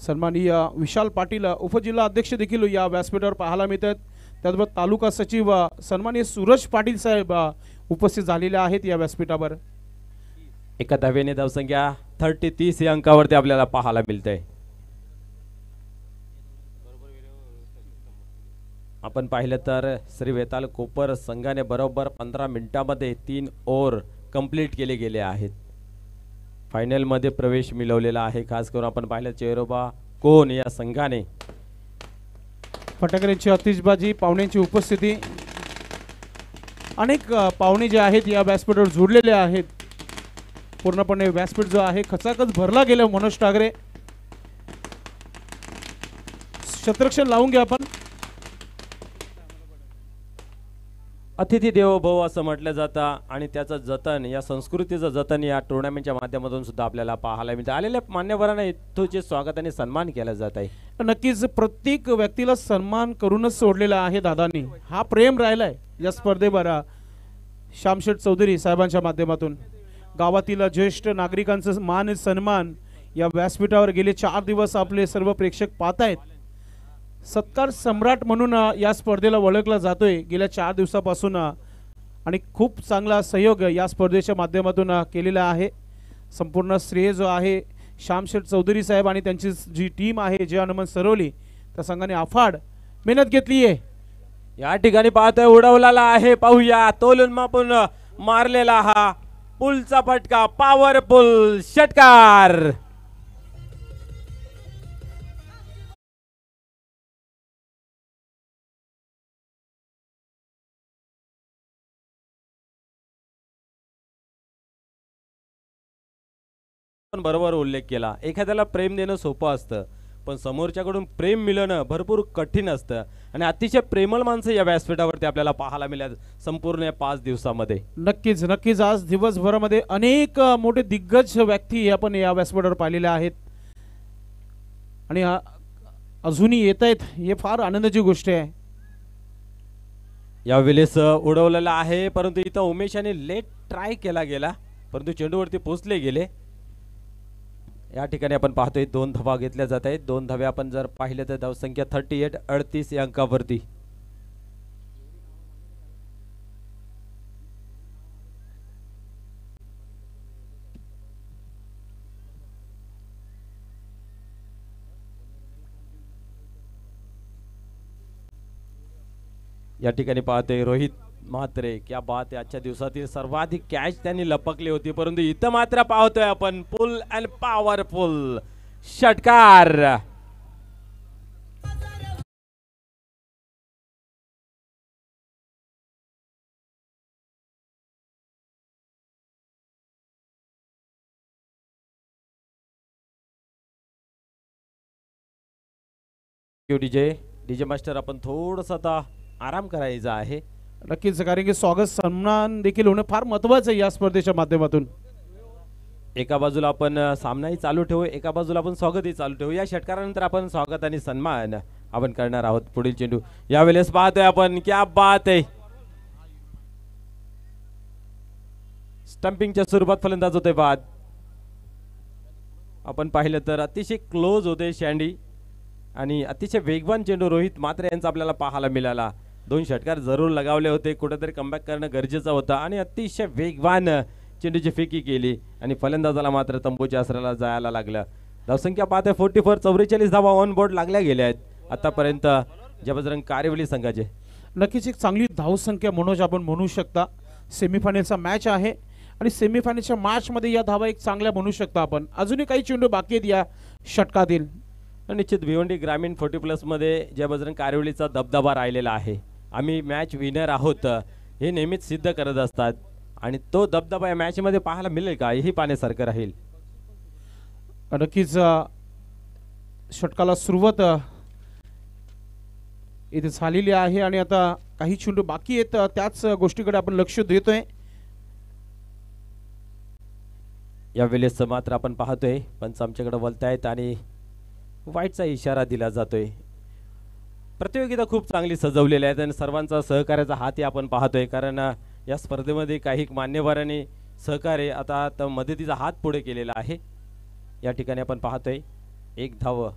Speaker 1: सन्माननीय विशाल पाटील उपजिल्हा अध्यक्ष देखील या व्यासपीठावर पाहायला मिळतात. त्याचबरोबर तालुका सचिव सन्माननीय सूरज पाटील साहेब उपस्थित झालेले आहेत या व्यासपीठावर.
Speaker 2: एका धावेने धावसंख्या 30 या अंकावरती आपल्याला पाहायला मिळते. आपण पाहिलं तर श्री वेताल कोपर संघाने बरोबर 15 मिनिटांमध्ये 3 ओव्हर कंप्लीट केले गेले आहेत. फायनल मध्ये प्रवेश मिळवलेला आहे. खास करून आपण पाहिलं चेरोबा कोण या संघाने.
Speaker 1: फटाक्यांची आतिषबाजी, पाहुण्यांची उपस्थिती, अनेक पाहुणे जे आहेत या व्यासपीठावर जोडलेले आहेत. पूर्णपणे व्यासपीठ जो आहे खचाखच भरला गेला. मनोज टागरे क्षेत्ररक्षण लावून घ्या आपण.
Speaker 2: अतिथी देवो भव असं म्हटलं जातं आणि त्याचं जतन, या संस्कृतीचं जतन या टुर्नामेंटच्या माध्यमातून सुद्धा आपल्याला पाहायला मिळतं. आलेल्या मान्यवरांना इथूचे स्वागत आणि सन्मान केला जात आहे.
Speaker 1: नक्कीच प्रत्येक व्यक्तीला सन्मान करूनच सोडलेला आहे दादांनी. हा प्रेम राहिलाय या स्पर्धेवर. श्यामशेठ चौधरी साहेबांच्या माध्यमातून गावातील ज्येष्ठ नागरिकांचं मान सन्मान या व्यासपीठावर गेले 4 दिवस आपले सर्व प्रेक्षक पाहत आहेत. सत्कार सम्राट म्हणून या स्पर्धेला ओळखला जातोय गेल्या 4 दिवसापासून आणि खूप चांगला सहयोग या स्पर्धेच्या माध्यमातून केलेला आहे. संपूर्ण श्रेय जो आहे श्यामशेठ चौधरी साहेब आणि त्यांची जी टीम आहे जे हनुमान सरवली त्या संघाने अफाट मेहनत घेतली आहे.
Speaker 2: या ठिकाणी पाहतोय उडवलेला आहे. पाहूया तोलून मापून मारलेला हा पुलचा फटका, पॉवरफुल षटकार. बरोबर उल्लेख केला. एखाद्याला प्रेम देणं सोपं असतं पण समोरच्याकडून प्रेम मिळणं भरपूर कठीण असतं आणि अतिशय प्रेमळ माणसं या व्यासपीठावरती आपल्याला पाहायला मिळाली संपूर्ण 5 दिवसामध्ये.
Speaker 1: नक्कीच नक्कीच आज दिवसभरामध्ये अनेक मोठे दिग्गज व्यक्ती आपण या व्यासपीठावर पाहिलेले आहेत आणि अजूनही येत आहेत. हे फार आनंदाची गोष्ट आहे.
Speaker 2: यावेळेस उडवलेला आहे परंतु इथं उमेश याने लेट ट्राय केला गेला परंतु चेंडूवरती पोहोचले गेले. या ठिकाणी आपण पाहतोय 2 धावा घेतल्या जात आहेत. 2 धावे आपण जर पाहिले तर धावसंख्या 38 या अंकावरती. या ठिकाणी पाहतोय रोहित म्हात्रे. क्या बात आहे. आजच्या दिवसातील सर्वाधिक कॅच त्यांनी लपकली होती परंतु इथं मात्र पाहतोय आपण फुल अँड पॉवरफुल षटकार. डीजे मास्टर आपण थोडस आता आराम करायचा आहे.
Speaker 1: नक्कीच कारण की स्वागत सन्मान देखील होणं फार महत्त्वाचं आहे या स्पर्धेच्या माध्यमातून.
Speaker 2: एका बाजूला आपण सामनाही चालू ठेवू, एका बाजूला आपण स्वागतही चालू ठेवू. या षटकारानंतर आपण स्वागत आणि सन्मान आपण करणार आहोत. पुढील चेंडू यावेळेस पाहतोय आपण. क्या बात आहे. स्टंपिंगच्या स्वरूपात फलंदाज होते बाद. आपण पाहिलं तर अतिशय क्लोज होते शँडी आणि अतिशय वेगवान चेंडू रोहित म्हात्रे यांचा आपल्याला पाहायला मिळाला. 2 षटकार जरूर लगावले होते. कुठेतरी कमबॅक करणं गरजेचं होतं आणि अतिशय वेगवान चेंडूची फेकी केली आणि फलंदाजाला मात्र तंबूच्या आसराला जायला लागलं. धावसंख्या पाहते 44. 44 धावा ऑन बोर्ड लागल्या गेल्या आहेत आतापर्यंत जबजरंग कारिवली संघाचे.
Speaker 1: नक्कीच एक चांगली धावसंख्या मनोज आपण म्हणू शकता. सेमीफायनलचा मॅच आहे आणि सेमीफायनलच्या मॅचमध्ये या धावा एक चांगल्या म्हणू शकता आपण. अजूनही काही चेंडू बाकी आहेत या षटकातील.
Speaker 2: निश्चित भिवंडी ग्रामीण 40+ मध्ये जबजरंग कारिवलीचा दबदबा राहिलेला आहे. आम्ही मॅच विनर आहोत हे नेहमीच सिद्ध करत असतात आणि तो दबदबा या मॅच मध्ये पाहायला मिळेल का हेही पाहण्यासारखं राहील.
Speaker 1: नक्कीच षटकाला सुरुवात इथे झालेली आहे आणि आता काही चेंडू बाकी आहेत, त्याच गोष्टीकडे आपण लक्ष देतोय.
Speaker 2: या वेळेस मात्र आपण पाहतोय पंच आमच्याकडे बोलतायत आणि वाईटचा इशारा दिला जातोय. प्रतियोगिता खूप चांगली सजवलेली आहे आणि सर्वांचा सहकार्याचा हातही आपण पाहतोय, कारण या स्पर्धेमध्ये काही मान्यवरांनी सहकार्य आता मदतीचा हात पुढे केलेला आहे. या ठिकाणी आपण पाहतोय एक धाव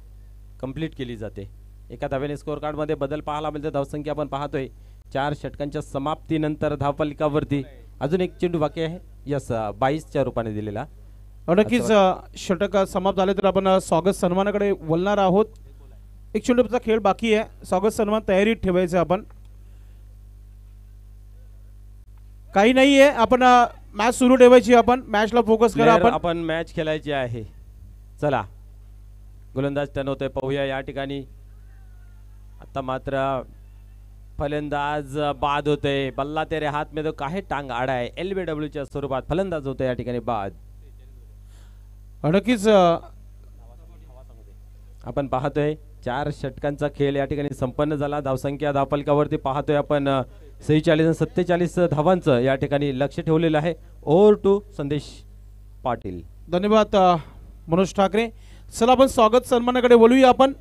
Speaker 2: कंप्लीट केली जाते. एका धावेने स्कोअर कार्डमध्ये बदल पाहायला मिळतो. धावसंख्या आपण पाहतोय 4 षटकांच्या समाप्तीनंतर धावफलकावरती अजून एक चेंडू बाकी आहे. यस 22च्या रूपाने दिलेला.
Speaker 1: नक्कीच षटक समाप्त झाले तर आपण स्वागत सन्मानाकडे वळणार आहोत. एक चेंडूचा खेळ बाकी आहे. स्वागत सन्मान तयारीत ठेवायचं आपण. काही नाही आहे, आपण मॅच सुरू ठेवायची. आपण मॅचला फोकस करा.
Speaker 2: आपण मॅच खेळायची आहे. चला गोलंदाज टर्न होतोय, पाहूया या ठिकाणी. आता मात्र फलंदाज बाद होते. बल्ला तेरे हात में तो काहे टांग आडा आहे. LBW च्या स्वरूपात फलंदाज होतोय या ठिकाणी बाद.
Speaker 1: नक्कीच
Speaker 2: आपण पाहतोय 4 षटकांचा खेळ या ठिकाणी संपन्न झाला. धावसंख्या धावफलकावरती पाहतोय आपण 46 आणि 47 धावांचं या ठिकाणी लक्ष ठेवलेलं आहे. ओव्हर टू संदेश पाटील.
Speaker 1: धन्यवाद मनोज ठाकरे. चला आपण स्वागत सन्मानाकडे वळूया. आपण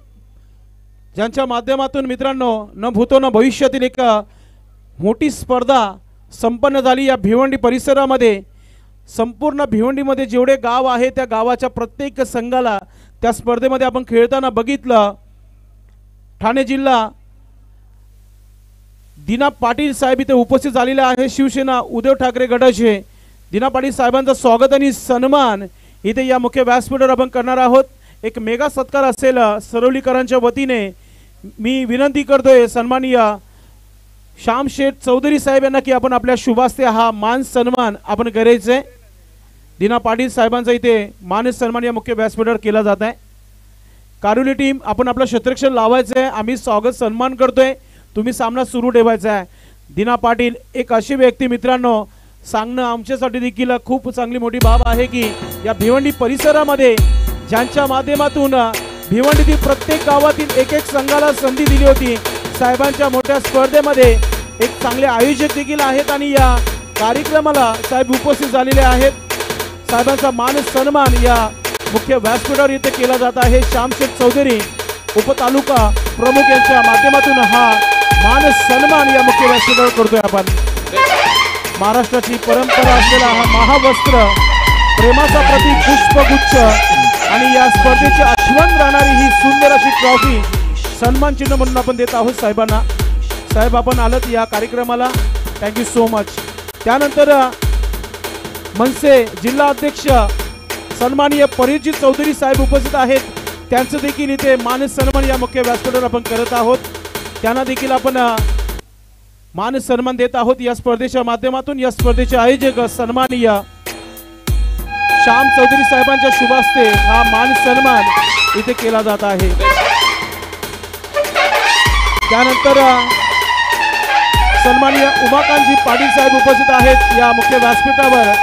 Speaker 1: ज्यांच्या माध्यमातून मित्रांनो न भूतो न भविष्यातील एक मोठी स्पर्धा संपन्न झाली या भिवंडी परिसरामध्ये. संपूर्ण भिवंडीमध्ये जेवढे गाव आहे त्या गावाच्या प्रत्येक संघाला त्या स्पर्धेमध्ये आपण खेळताना बघितलं. ठाणे जिल्हा दिना पाटील साहेब इथे उपस्थित झालेले आहे. शिवसेना उद्धव ठाकरे गटाचे दिना पाटील साहेबांचं स्वागत आणि सन्मान इथे या मुख्य व्यासपीठावर आपण करणार आहोत. एक मेगा सत्कार असेल सरवलीकरांच्या वतीने. मी विनंती करतोय सन्माननीय श्याम शेठ चौधरी साहेब यांना की आपण आपल्या शुभास्ते हा मान सन्मान आपण करायचे. दिना पाटील साहेबांचा इथे मान सन्मान या मुख्य व्यासपीठावर केला जात आहे. कारुली टीम आपण आपलं क्षेत्ररक्षण लावायचं आहे. आम्ही स्वागत सन्मान करतोय. तुम्ही सामना सुरू ठेवायचा आहे. दिना पाटील एक अशी व्यक्ती मित्रांनो सांगणं आमच्यासाठी देखील खूप चांगली मोठी बाब आहे की या भिवंडी परिसरामध्ये ज्यांच्या माध्यमातून भिवंडीतील प्रत्येक गावातील एक संघाला संधी दिली होती. साहेबांच्या मोठ्या स्पर्धेमध्ये एक चांगले आयोजक देखील आहेत आणि या कार्यक्रमाला साहेब उपस्थित झालेले आहेत. साहेबांचा मान सन्मान या मुख्य व्यासपीठावर इथे केला जात आहे. श्यामशेठ चौधरी उपतालुका प्रमुख यांच्या माध्यमातून हा मान सन्मान या मुख्य व्यासपीठावर करतोय आपण. महाराष्ट्राची परंपरा असलेला हा महावस्त्र प्रेमाचा प्रतीक पुष्पगुच्छ आणि या स्पर्धेची आठवण राहणारी ही सुंदर अशी ट्रॉफी सन्मान चिन्ह म्हणून आपण देत आहोत साहेबांना. साहेब आपण आलात या कार्यक्रमाला, थँक्यू सो मच. त्यानंतर मनसे जिल्हा अध्यक्ष सन्माननीय परिचित चौधरी साहेब उपस्थित आहेत. त्यांचं देखील इथे मान सन्मान या मुख्य व्यासपीठावर आपण करत आहोत. त्यांना देखील आपण मान सन्मान देत आहोत या स्पर्धेच्या माध्यमातून. या स्पर्धेचे आयोजक सन्माननीय श्याम चौधरी साहेबांच्या शुभास्ते हा मान सन्मान इथे केला जात आहे. त्यानंतर सन्माननीय उमाकांतजी पाटील साहेब उपस्थित आहेत या मुख्य व्यासपीठावर.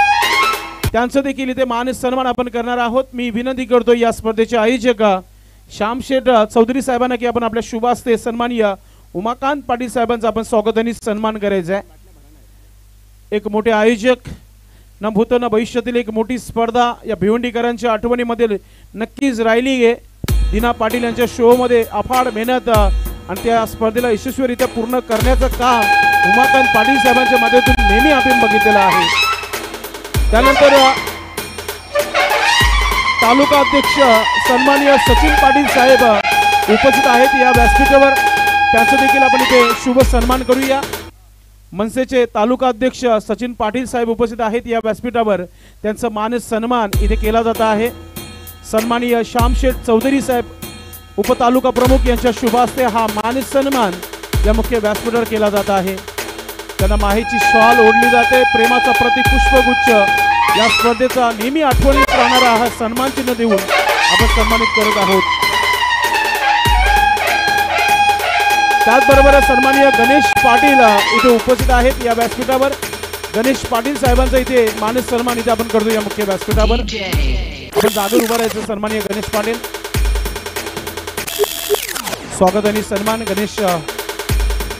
Speaker 1: त्यांचं देखील इथे मान सन्मान आपण करणार आहोत. मी विनंती करतो या स्पर्धेचे आयोजक श्यामशेठ चौधरी साहेबांना की आपण आपल्या शुभास्ते सन्माननीय उमाकांत पाटील साहेबांचा आपण स्वागत आणि सन्मान करायचा आहे. एक मोठे आयोजक न भूत न भविष्यातील एक मोठी स्पर्धा या भिवंडीकरांच्या आठवणीमध्ये नक्कीच राहिली आहे. दिना पाटील यांच्या शो मध्ये अफाट मेहनत आणि त्या स्पर्धेला यशस्वीरित्या पूर्ण करण्याचं काम उमाकांत पाटील साहेबांच्या माध्यमातून नेहमी आपण बघितलेलं आहे. त्यानंतर तालुका अध्यक्ष सन्माननीय सचिन पाटील साहेब उपस्थित आहेत या व्यासपीठावर. त्यांचं देखील आपण इथे शुभ सन्मान करूया. मनसेचे तालुका अध्यक्ष सचिन पाटील साहेब उपस्थित आहेत या व्यासपीठावर. त्यांचा मान सन्मान इथे केला जात आहे. सन्माननीय श्यामशेठ चौधरी साहेब उपतालुका प्रमुख यांच्या शुभास्ते हा मान सन्मान या मुख्य व्यासपीठावर केला जात आहे. त्यांना माहेची शॉल ओढली जाते. प्रेमाचा प्रतीक पुष्पगुच्छ या स्पर्धेचा नेहमी आठवणीत राहणारा हा सन्मान चिन्ह देऊन आपण सन्मानित करत आहोत. त्याचबरोबर सन्माननीय गणेश पाटील इथे उपस्थित आहेत या व्यासपीठावर. गणेश पाटील साहेबांचा इथे मान सन्मान इथे आपण करतो या मुख्य व्यासपीठावर. आपण जागेवर उभा राहायचं. सन्माननीय गणेश पाटील स्वागत आणि सन्मान गणेश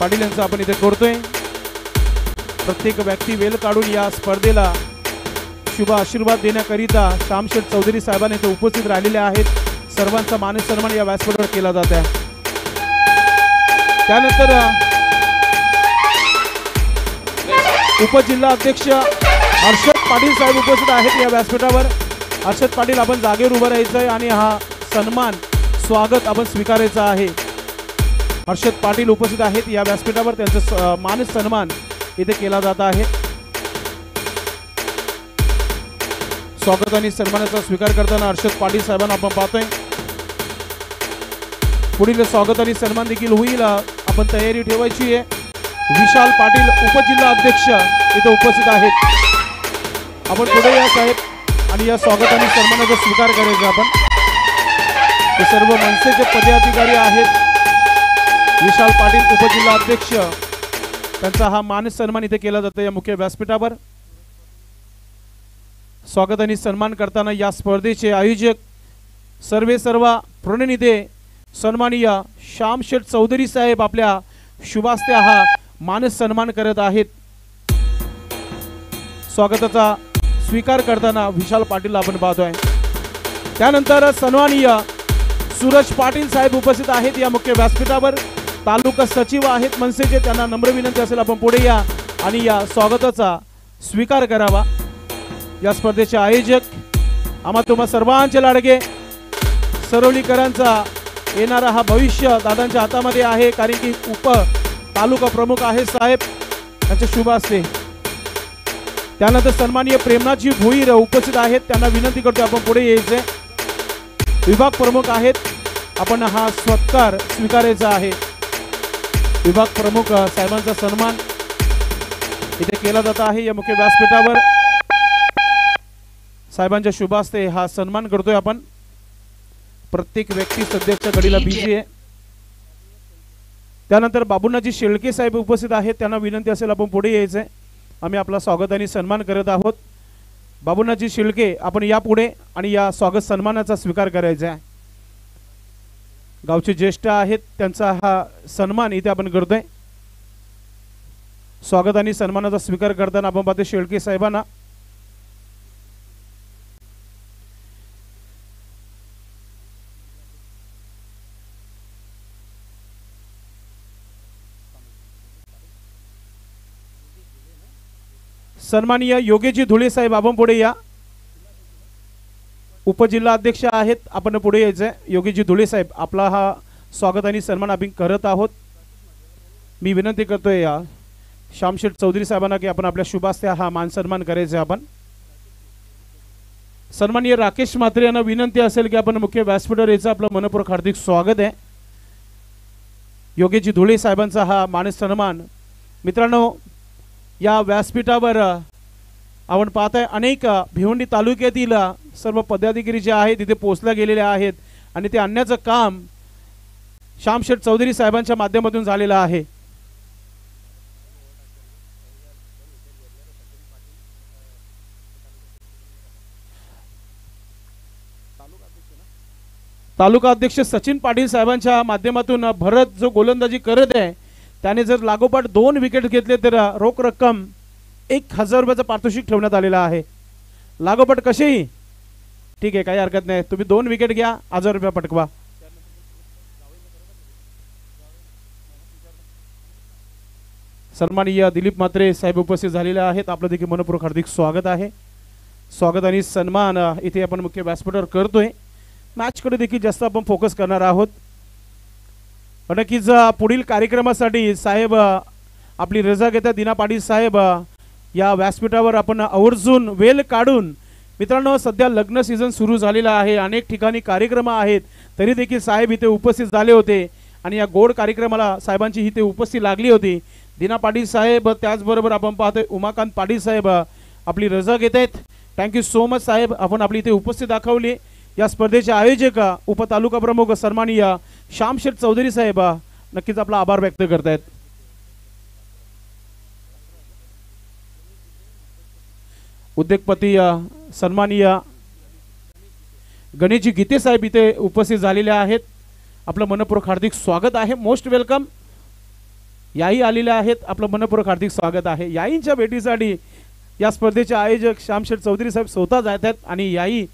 Speaker 1: पाटील यांचं आपण इथे करतोय। प्रत्येक व्यक्ती वेळ काढून या स्पर्धेला शुभ आशीर्वाद देण्याकरिता श्यामशेठ चौधरी साहेबांनी इथे उपस्थित राहिलेले आहेत। सर्वांचा मान सन्मान या व्यासपीठावर केला जात आहे। त्यानंतर उपजिल्हा अध्यक्ष हर्षद पाटील साहेब उपस्थित आहेत या व्यासपीठावर। हर्षद पाटील आपण जागेवर उभं राहायचं आहे आणि हा सन्मान स्वागत आपण स्वीकारायचं आहे। हर्षद पाटील उपस्थित आहेत या व्यासपीठावर, त्यांचा मान सन्मान इथे केला जात आहे। स्वागत आणि सन्मानाचा स्वीकार करताना हर्षद पाटील साहेबांना आपण पाहतोय। पुढील स्वागत आणि सन्मान देखील होईल, आपण तयारी ठेवायची आहे। विशाल पाटील उपजिल्हा अध्यक्ष इथे उपस्थित आहेत। आपण पुढे या साहेब आणि या स्वागत आणि सन्मानाचा स्वीकार करायचा आपण। हे सर्व मनसेचे पदाधिकारी आहेत। विशाल पाटील उपजिल्हा अध्यक्ष, त्यांचा हा मान सन्मान इथे केला जातो या मुख्य व्यासपीठावर। स्वागत आणि सन्मान करताना या स्पर्धेचे आयोजक सर्व प्रणिते सन्माननीय श्यामशेठ चौधरी साहेब आपल्या शुभास्ते हा मान सन्मान करत आहेत। स्वागताचा स्वीकार करताना विशाल पाटील आपण पाहतोय। त्यानंतर सन्माननीय सूरज पाटील साहेब उपस्थित आहेत या मुख्य व्यासपीठावर। तालुका सचिव आहेत मनसेचे, त्यांना नम्र विनंती असेल आपण पुढे या आणि या स्वागताचा स्वीकार करावा। या स्पर्धेचे आयोजक आम्हा तुम्हा सर्वांचे लाडके सरवलीकरांचा येणारा हा भविष्य दादांच्या हातामध्ये आहे, कारण की उप तालुका प्रमुख आहे साहेब, त्यांचे शुभ असते। त्यानंतर सन्माननीय प्रेमनाथजी भोईर उपस्थित आहेत, त्यांना विनंती करतो आपण पुढे यायचे। विभाग प्रमुख आहेत, आपण हा सत्कार स्वीकारायचा आहे। विभाग प्रमुख साहेबांचा सन्मान इथे केला जात आहे या मुख्य व्यासपीठावर। साहेबांच्या शुभ हस्ते हा सन्मान करतोय आपण। प्रत्येक व्यक्ती सध्याच्या घडीला बिझी आहे। त्यानंतर बाबुनाजी शेळके साहेब उपस्थित आहेत, त्यांना विनंती असेल आपण पुढे यायचे। आम्ही आपला स्वागत आणि सन्मान करत आहोत। बाबुनाजी शेळके, आपण या पुढे आणि या स्वागत सन्मानाचा स्वीकार करायचा आहे। गावचे ज्येष्ठ आहेत, त्यांचा हा सन्मान इथे आपण करतोय। स्वागत आणि सन्मानाचा स्वीकार करताना आपण पाहतो शेळके साहेबांना। सन्माननीय योगेशजी धुळे साहेब, आपण पुढे या। उपजिल्हा अध्यक्ष आहेत, आपण पुढे यायचं आहे। योगेशजी धुळे साहेब, आपला हा स्वागत आणि सन्मान आपण करत आहोत। मी विनंती करतोय या श्यामशेठ चौधरी साहेबांना की आपण आपल्या शुभास्ते हा मान सन्मान करायचा आपण। सन्माननीय राकेश म्हात्रे यांना विनंती असेल की आपण मुख्य व्यासपीठावर यायचं। आपलं मनपूर्वक हार्दिक स्वागत आहे। योगेशजी धुळे साहेबांचा हा मान सन्मान। मित्रांनो, या व्यासपीठावर आपण पाहताय अनेक भिवंडी तालुक्यातील सर्व पदाधिकारी जे आहेत तिथे पोहोचले गेलेले आहेत आणि ते आणण्याचं काम श्यामशेठ चौधरी साहेबांच्या माध्यमातून झालेलं आहे। तालुका अध्यक्ष सचिन पाटील साहेबांच्या माध्यमातून भरत जो गोलंदाजी करत आहे, त्याने जर लागोपाठ 2 विकेट घेतले तर रोख रक्कम 1000 रुपयाचं पारितोषिक ठेवण्यात आलेलं आहे। लागोपाठ कसेही ठीक आहे, काही हरकत नाही, तुम्ही 2 विकेट घ्या, 1000 रुपये पटकवा। सन्माननीय दिलीप म्हात्रे साहेब उपस्थित झालेले आहेत, आपलं देखील मनपूर्वक हार्दिक स्वागत आहे। स्वागत आणि सन्मान इथे आपण मुख्य व्यासपीठावर करतोय। मॅचकडे देखील जास्त आपण फोकस करणार आहोत। नक्कीच पुढील कार्यक्रमासाठी साहेब आपली रजा घेतात। दिना पाटील साहेब या व्यासपीठावर आपण आवर्जून वेळ काढून, मित्रांनो सध्या लग्न सीझन सुरू झालेला आहे, अनेक ठिकाणी कार्यक्रम आहेत, तरी देखील साहेब इथे उपस्थित झाले होते आणि या गोड कार्यक्रमाला साहेबांची इथे उपस्थिती लागली होती। दिना पाटील साहेब, त्याचबरोबर आपण पाहतोय उमाकांत पाटील साहेब आपली रजा घेत आहेत। थँक्यू सो मच साहेब, आपण आपली इथे उपस्थिती दाखवली। या स्पर्धेचे आयोजक उपतालुका प्रमुख सन्माननीय श्यामशेठ चौधरी साहेब नक्कीच आपला आभार व्यक्त करतायत। उद्योगपती सन्माननीय गणेशजी गीते साहेब इथे उपस्थित झालेले आहेत, आपलं मनपूर्वक हार्दिक स्वागत आहे। Most welcome. याही आलेल्या आहेत, आपलं मनपूर्वक हार्दिक स्वागत आहे. याईंच्या भेटीसाठी या स्पर्धेचे आयोजक श्यामशेठ चौधरी साहेब स्वतः जात आहेत आणि याही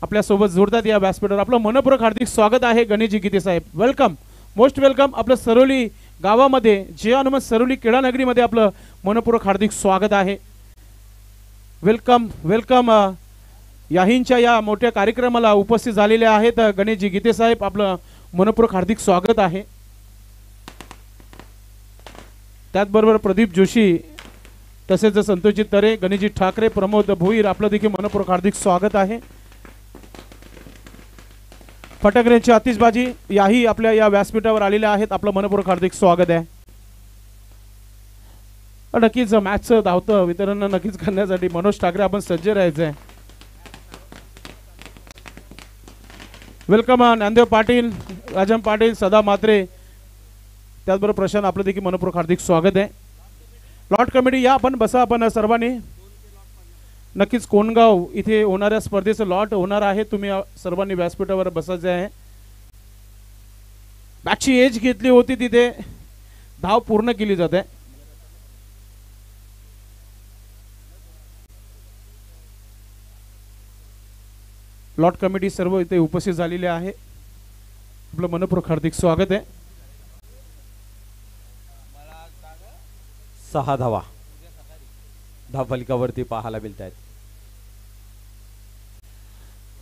Speaker 1: आपल्या सोबत जोडतात या व्यासपीठावर. आपलं मनपूर्वक हार्दिक स्वागत आहे गणेशजी गीते साहेब. Welcome, most welcome. आपलं सरोली गावामध्ये जे हनुमान सरोली क्रीडा नगरीमध्ये आपलं मनपूर्वक हार्दिक स्वागत आहे. Welcome welcome. याहींच्या या मोठ्या कार्यक्रमाला उपस्थित झालेले आहेत गणेशजी गीते साहेब. आपलं मनपूर्वक हार्दिक स्वागत आहे. त्याचबरोबर प्रदीप जोशी तसेच संतोषजी तरे, गणेशजी ठाकरे, प्रमोद भोईर, आपलं देखील मनपूर्वक हार्दिक स्वागत आहे. फटाकड्यांची आतिषबाजी याही आपल्या या व्यासपीठावर आलेल्या आहेत. आपलं मनपूर्वक हार्दिक स्वागत आहे. नक्कीच मॅचचं धावतं वितरण नक्कीच करण्यासाठी मनोज ठाकरे आपण सज्ज राहायचं आहे. वेलकम ज्ञानदेव पाटील, राजन पाटील, सदा मात्रे, त्याचबरोबर प्रशांत, आपलं देखील मनपूर्वक हार्दिक स्वागत आहे. लॉट कमिटी या आपण बसा. आपण सर्वांनी नक्कीच कोणगाव इथे होणाऱ्या स्पर्धेचं लॉट होणार आहे. तुम्ही सर्वांनी व्यासपीठावर बसायचे आहे. मॅचची एज घेतली होती, तिथे धाव पूर्ण केली जाते. लॉट कमिटी सर्व इथे उपस्थित झालेले आहे. आपलं मनपूर्वक हार्दिक स्वागत आहे.
Speaker 2: 6 धावा धावफलकावरती पाहायला मिळत आहेत.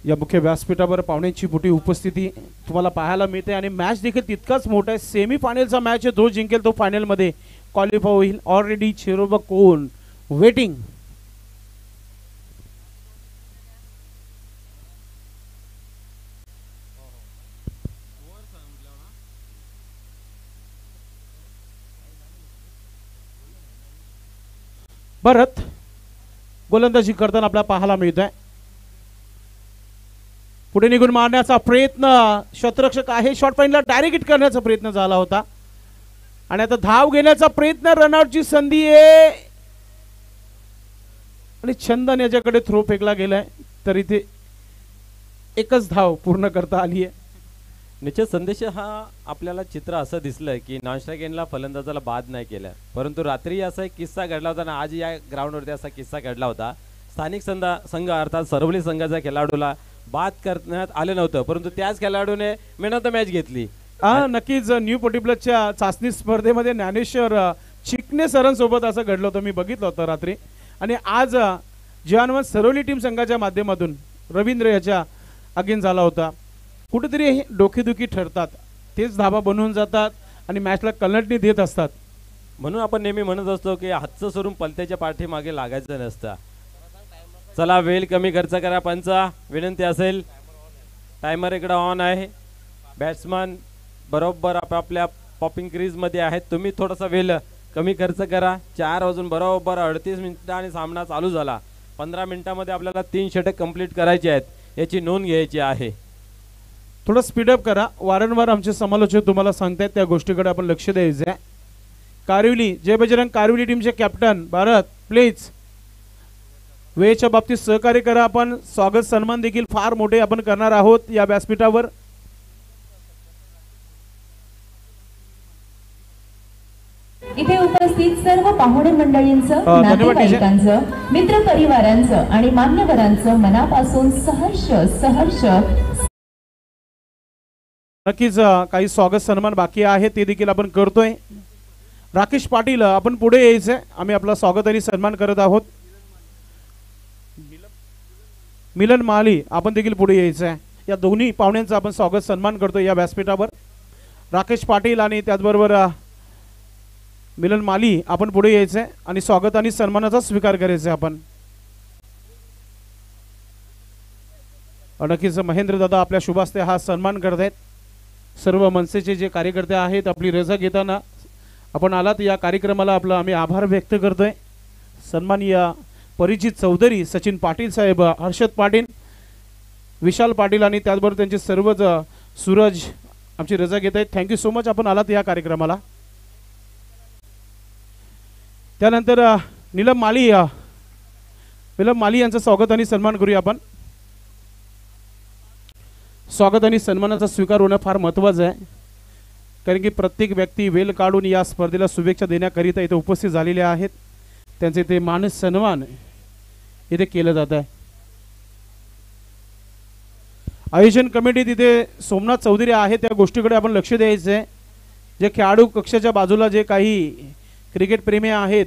Speaker 1: या मुख्य व्यासपीठावर पाहुण्यांची मोठी उपस्थिती तुम्हाला पाहायला मिळते आणि मॅच देखील तितकाच मोठा आहे. सेमी फायनलचा मॅच आहे. जो जिंकेल तो फायनल मध्ये क्वालिफाय होईल. ऑलरेडी चिरोबा कोण वेटिंग. भरत गोलंदाजी करताना आपल्याला पाहायला मिळत आहे. पुढे निघून मारण्याचा प्रयत्न, शतरक्षक आहे, शॉर्ट पॉइंटला डायरेक्ट हिट करण्याचा प्रयत्न झाला होता आणि आता धाव घेण्याचा प्रयत्न, रनआउटची संधी आहे आणि चंदन याच्याकडे थ्रो फेकला गेलाय तर इथे एकच धाव पूर्ण करता आली आहे.
Speaker 2: निश्चित संदेश हा आपल्याला चित्र असं दिसलंय की नॉनस्ट्राईक एंडला फलंदाजाला बाद नाही केलं, परंतु रात्री असा एक किस्सा घडला होता ना, आज या ग्राउंडवरती असा किस्सा घडला होता. स्थानिक संघ अर्थात सरवली संघाच्या खेळाडूला बाद करण्यात आलं नव्हतं, परंतु त्याच खेळाडूने मॅन ऑफ द मॅच घेतली.
Speaker 1: नक्कीच न्यू पटी प्लसच्या चाचणी स्पर्धेमध्ये ज्ञानेश्वर चिकणे सरांसोबत असं घडलं होतं, मी बघितलं होतं रात्री. आणि आज जीवानवंत सरवली टीम संघाच्या माध्यमातून रवींद्र याच्या अगेन झाला होता. कुठेतरी हे डोकेदुखी ठरतात, तेच धाबा बनवून जातात आणि मॅचला कलटणी देत असतात.
Speaker 2: म्हणून आपण नेहमी म्हणत असतो की हातचं सोडून पलत्याच्या पाठीमागे लागायचं नसतं. चला वेळ कमी खर्च करा, पंचा विनंती असेल. टायमर इकडे ऑन आहे. बॅट्समन बरोबर आपापल्या पॉपिंग क्रीज मध्ये आहेत. तुम्ही थोडासा वेळ कमी खर्च करा. 4 वाजून बरोबर 38 मिनिटांनी सामना चालू झाला. 15 मिनिटांमध्ये आपल्याला 3 षटक कंप्लीट करायचे आहेत, याची नोंद घ्यायची आहे.
Speaker 1: थोडं स्पीडअप करा. वारंवार आमचे समालोचक तुम्हाला सांगतायत त्या गोष्टीकडे आपण लक्ष द्यायचं आहे. कारिवली, जय बजरंग कारिवली टीमचे कॅप्टन भारत, प्लीज वेळेच्या बाबतीत सहकार्य करा. आपण स्वागत सन्मान देखील फार मोठे आपण करणार आहोत या व्यासपीठावर.
Speaker 3: इथे उपस्थित सर्व पाहुणे मंडळींचं, नातेवाईकांचं, मित्र परिवारांचं आणि मान्यवरांचं मनापासून सहर्ष
Speaker 1: नक्कीच काही स्वागत सन्मान बाकी आहे, ते देखील आपण करतोय. राकेश पाटील आपण पुढे यायचंय. आम्ही आपला स्वागत आणि सन्मान करत आहोत. मिलन माली आपण देखील पुढे यायचं आहे. या दोन्ही पाहुण्यांचा आपण स्वागत सन्मान करतो या व्यासपीठावर. राकेश पाटील आणि त्याचबरोबर मिलन माली आपण पुढे यायचं आहे आणि स्वागत आणि सन्मानाचा स्वीकार करायचा आहे आपण. नक्कीच महेंद्र दादा आपल्या शुभास्ते हा सन्मान करत आहेत. सर्व मनसेचे जे कार्यकर्ते आहेत आपली रजा घेताना आपण आलात या कार्यक्रमाला, आपला आम्ही आभार व्यक्त करतोय. सन्माननीय परिचित चौधरी, सचिन पाटील साहेब, हर्षद पाटील, विशाल पाटील आणि त्याचबरोबर त्यांचे सर्वच सूरज आमची रजा घेत आहेत. थँक्यू सो मच आपण आलात या कार्यक्रमाला. त्यानंतर नीलम माली यांचं स्वागत आणि सन्मान करूया आपण. स्वागत आणि सन्मानाचा स्वीकार होणं फार महत्त्वाचं आहे, कारण की प्रत्येक व्यक्ती वेळ काढून या स्पर्धेला शुभेच्छा देण्याकरिता इथे उपस्थित झालेले आहेत. त्यांचे ते मान सन्मान इथे केलं जात आहे. आयोजन कमिटी तिथे सोमनाथ चौधरी आहेत, त्या गोष्टीकडे आपण लक्ष द्यायचं आहे. जे खेळाडू कक्षाच्या बाजूला जे काही क्रिकेट प्रेमी आहेत,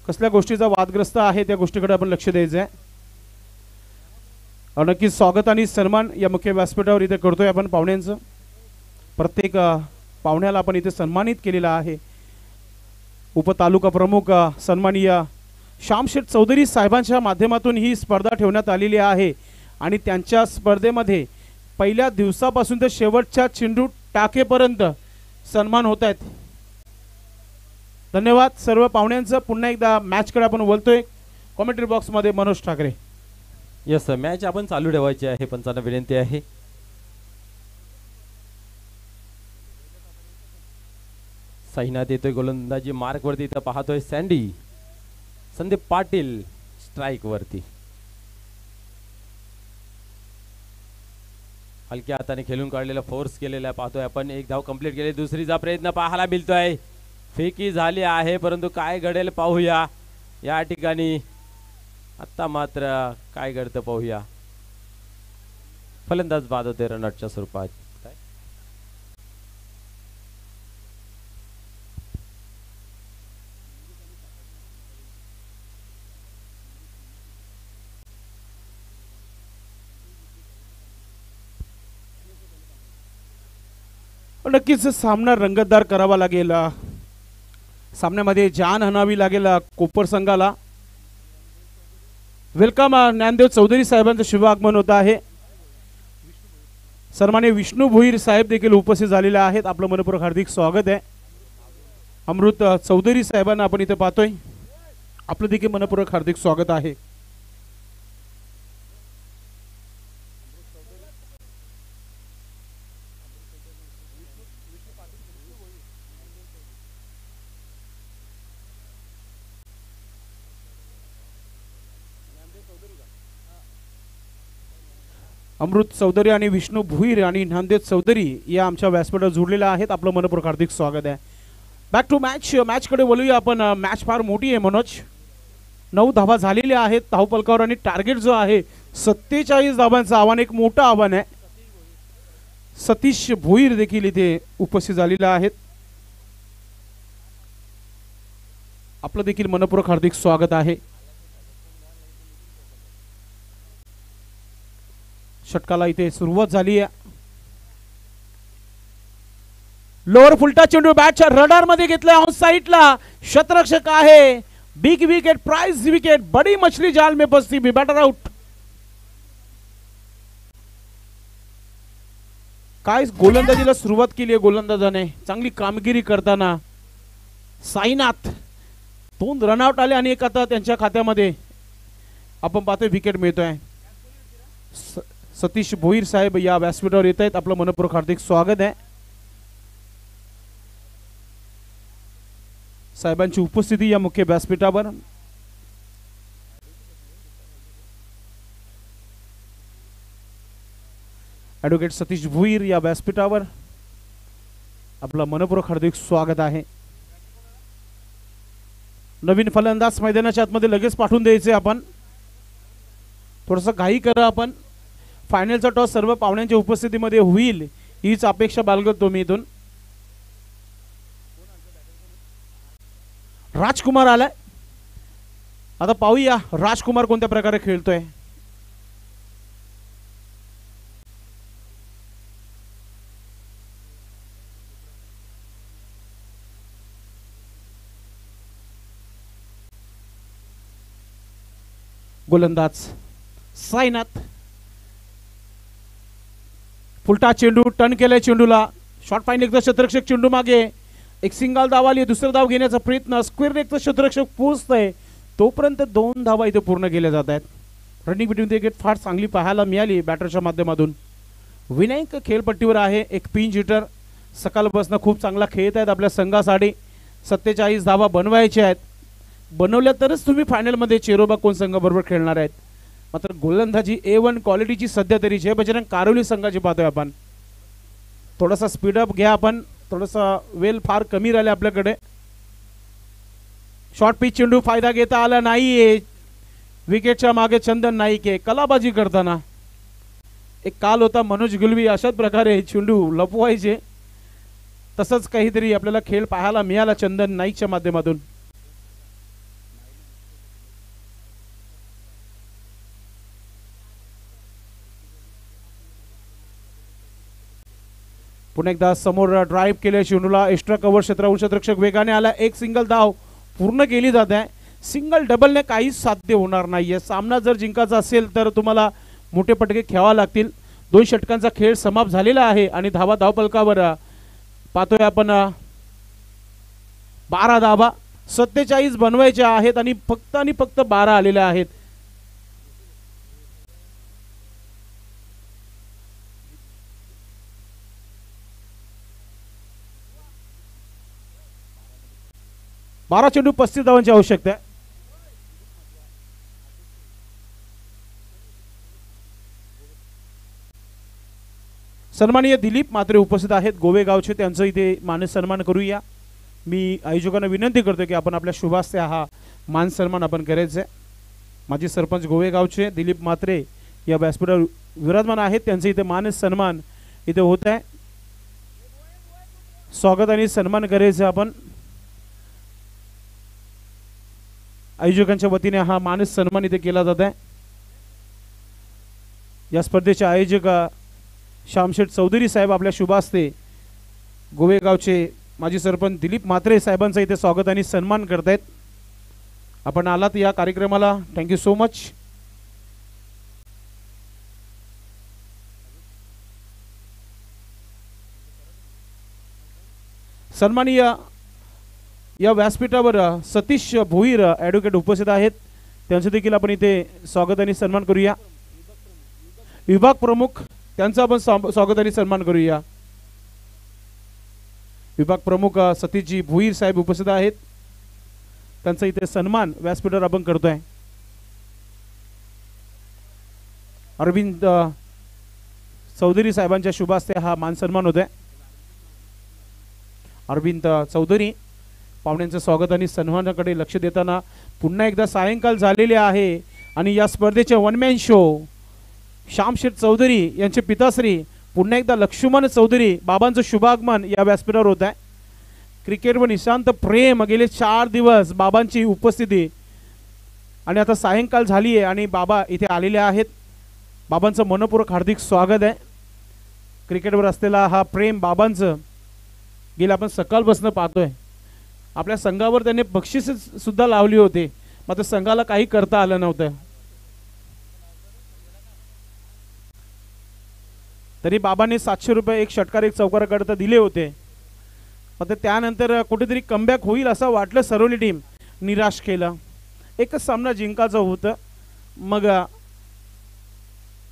Speaker 1: कसल्या गोष्टीचा वादग्रस्त आहे त्या गोष्टीकडे आपण लक्ष द्यायचं आहे. नक्कीच स्वागत आणि सन्मान या मुख्य व्यासपीठावर इथे करतोय आपण पाहुण्यांचं. प्रत्येक पाहुण्याला आपण इथे सन्मानित केलेला आहे. उपतालुका प्रमुख सन्माननीय श्यामशेठ चौधरी साहेबांच्या माध्यमातून ही स्पर्धा ठेवण्यात आलेली आहे आणि त्यांच्या स्पर्धेमध्ये पहिल्या दिवसापासून ते शेवटच्या चेंडू टाकेपर्यंत सन्मान होत आहेत. धन्यवाद सर्व पाहुण्यांचं. पुन्हा एकदा मॅचकडे आपण बोलतोय. कॉमेंट्री बॉक्समध्ये मनोज ठाकरे.
Speaker 2: यस मॅच आपण चालू ठेवायची आहे. पंचांना विनंती आहे. साईनाथ येतोय गोलंदाजी मार्क वरती. इथं पाहतोय सँडी. संदीप पाटील स्ट्राइक वरती. हलक्या हाताने खेळून काढलेला फोर्स केलेला पाहतोय आपण. एक धाव कंप्लीट केली. दुसरीचा प्रयत्न पाहायला मिळतोय. फेकी झाली आहे परंतु काय घडेल पाहूया या ठिकाणी. आता मात्र काय घडतं पाहूया. फलंदाज बाद होते रनआउटच्या स्वरूपात.
Speaker 1: नक्कीच सामना रंगतदार करावा लागेल. सामन्यामध्ये जान आणावी लागेल कोपर संघाला. वेलकम ज्ञानदेव चौधरी साहेबांचं शुभ आगमन होत आहे. सन्माननीय विष्णू भोईर साहेब देखील उपस्थित झालेले आहेत. आपलं मनपूर्वक हार्दिक स्वागत आहे. अमृत चौधरी साहेबांना आपण इथे पाहतोय. आपलं देखील मनपूर्वक हार्दिक स्वागत आहे. अमृत चौधरी आणि विष्णू भुईर आणि ज्ञानदेव चौधरी या आमच्या व्यासपीठावर जोडलेल्या आहेत. आपलं मनपूर्वक हार्दिक स्वागत आहे. बॅक टू मॅचकडे बोलूया आपण. मॅच फार मोठी आहे मनोज. 9 धावा झालेल्या आहेत धावपलकावर आणि टार्गेट जो आहे 47 धावांचं आव्हान. एक मोठं आव्हान आहे. सतीश भोईर देखील इथे उपस्थित झालेले आहेत. आपलं देखील मनपूर्वक हार्दिक स्वागत आहे. षटकाला इथे सुरुवात झाली आहे. लोअर फुलटा चेंडू बॅटच्या रडार मध्ये घेतला. ऑन साइडला शतरक्षक आहे. Big wicket, prize wicket. बड़ी मछली जाल में बसती भी. Batter out. काय गोलंदाजीला सुरुवात केली आहे गोलंदाजाने. चांगली कामगिरी करताना साईनाथ 2 रनआउट आले आणि एक आता त्यांच्या खात्यामध्ये आपण पाहतोय विकेट मिळतोय. सतीश भोईर साहेब या व्यासपीठावर येत आहेत. आपलं मनपूर्वक हार्दिक स्वागत आहे. साहेबांची उपस्थिती या मुख्य व्यासपीठावर. ॲडव्होकेट सतीश भोईर या व्यासपीठावर आपलं मनपूर्वक हार्दिक स्वागत आहे. नवीन फलंदाज मैदानाच्या आतमध्ये लगेच पाठवून द्यायचे आपण. थोडंसं घाई करा आपण. फायनलचा टॉस सर्व पाहुण्यांच्या उपस्थितीमध्ये होईल हीच अपेक्षा बाळगतो मी. इथून राजकुमार आलाय. आता पाहूया राजकुमार कोणत्या प्रकारे खेळतोय. गोलंदाज साईनाथ. फुलटा चेंडू टर्न केलाय चेंडूला. शॉर्ट फाईन एकदा शतरक्षक चेंडू मागे. एक सिंगल धाव आली. दुसरा धाव घेण्याचा प्रयत्न. स्क्वेअर एकदा शतरक्षक पोहोचतंय तोपर्यंत 2 धावा इथे पूर्ण केल्या जात आहेत. रनिंग बिटवीन द विकेट फार चांगली पाहायला मिळाली बॅटरच्या माध्यमातून. विनायक खेळपट्टीवर आहे. एक पिंच हिटर. सकाळपासून खूप चांगला खेळत आहेत आपल्या संघासाठी. 47 धावा बनवायच्या आहेत. बनवल्या तरच तुम्ही फायनलमध्ये चेरोबा कोण संघाबरोबर खेळणार आहेत. मात्र गोलंदाजी A1 क्वालिटीची सध्या तरी जय बजरंग कारोली संघाची पाहतोय आपण. थोडासा स्पीडअप घ्या आपण, थोडासा वेल फार कमी राहिले आपल्याकडे. शॉर्ट पिच चेंडू फायदा घेता आला नाहीये. विकेटच्या मागे चंदन नाईके कलाबाजी करताना. एक काल होता मनोज गुलवी अशाच प्रकारे चेंडू लपवायचे, तसंच काहीतरी आपल्याला खेळ पाहायला मिळाला चंदन नाईकच्या माध्यमातून. पुन्हा एकदा समोर ड्राईव्ह केले चेंडूला एक्स्ट्रा कव्हर क्षेत्रावरून क्षेत्ररक्षक वेगाने आला. एक सिंगल धाव पूर्ण केली जात आहे. सिंगल डबलने काहीच साध्य होणार नाहीये. सामना जर जिंकायचा असेल तर तुम्हाला मोठे पटके खेळावे लागतील. 2 षटकांचा खेळ समाप्त झालेला आहे आणि धावा धावपलकावर पाहतोय आपण 12 धावा. 47 बनवायच्या आहेत आणि फक्त 12 आलेल्या आहेत. बारा चेंडू 35 धावांची आवश्यकता आहे. सन्माननीय दिलीप म्हात्रे उपस्थित आहेत गोवेगावचे, त्यांचं इथे मान सन्मान करूया. मी आयोजकांना विनंती करतो की आपण आपल्या शुभास्ते हा मान सन्मान आपण करायचा आहे. माजी सरपंच गोवेगावचे दिलीप म्हात्रे या व्यासपीठावर विराजमान आहेत, त्यांचं इथे मान सन्मान इथे होत आहे. स्वागत आणि सन्मान करायचं आपण. आयोजकांच्या वतीने हा मानस सन्मान इथे केला जात आहे. या स्पर्धेचे आयोजक श्यामशेठ चौधरी साहेब आपल्या शुभास्ते गोवेगावचे माजी सरपंच दिलीप म्हात्रे साहेबांचा इथे स्वागत आणि सन्मान करतायत. आपण आलात या कार्यक्रमाला, थँक्यू सो मच. सन्माननीय या व्यासपीठावर सतीश भोईर ॲडव्होकेट उपस्थित आहेत, त्यांचं देखील आपण इथे स्वागत आणि सन्मान करूया. विभाग प्रमुख त्यांचा आपण स्वागत आणि सन्मान करूया. विभाग प्रमुख सतीशजी भोईर साहेब उपस्थित आहेत, त्यांचा इथे सन्मान व्यासपीठावर आपण करतोय. अरविंद चौधरी साहेबांच्या शुभास्ते हा मान सन्मान होत आहे. अरविंद चौधरी पाहुण्यांचं स्वागत आणि सन्मानाकडे लक्ष देताना पुन्हा एकदा सायंकाळ झालेले आहे आणि या स्पर्धेचे वनमॅन शो श्यामशेठ चौधरी यांचे पिताश्री पुन्हा एकदा लक्ष्मण चौधरी बाबांचं शुभागमन या व्यासपीठावर होत आहे. क्रिकेटवर निशांत प्रेम गेले 4 दिवस बाबांची उपस्थिती आणि आता सायंकाळ झाली आहे आणि बाबा इथे आलेले आहेत. बाबांचं मनपूर्वक हार्दिक स्वागत आहे. क्रिकेटवर असलेला हा प्रेम बाबांचं गेलं आपण सकाळपासून पाहतोय. आपल्या संघावर त्यांनी बक्षीस सुद्धा लावली होती, मात्र संघाला काही करता आलं नव्हतं. तरी बाबांनी 700 रुपये एक षटकार एक चौकाराकरता दिले होते. मात्र त्यानंतर कुठेतरी कमबॅक होईल असं वाटलं. सर्वली टीम निराश केलं. एकच सामना जिंकायचं होतं, मग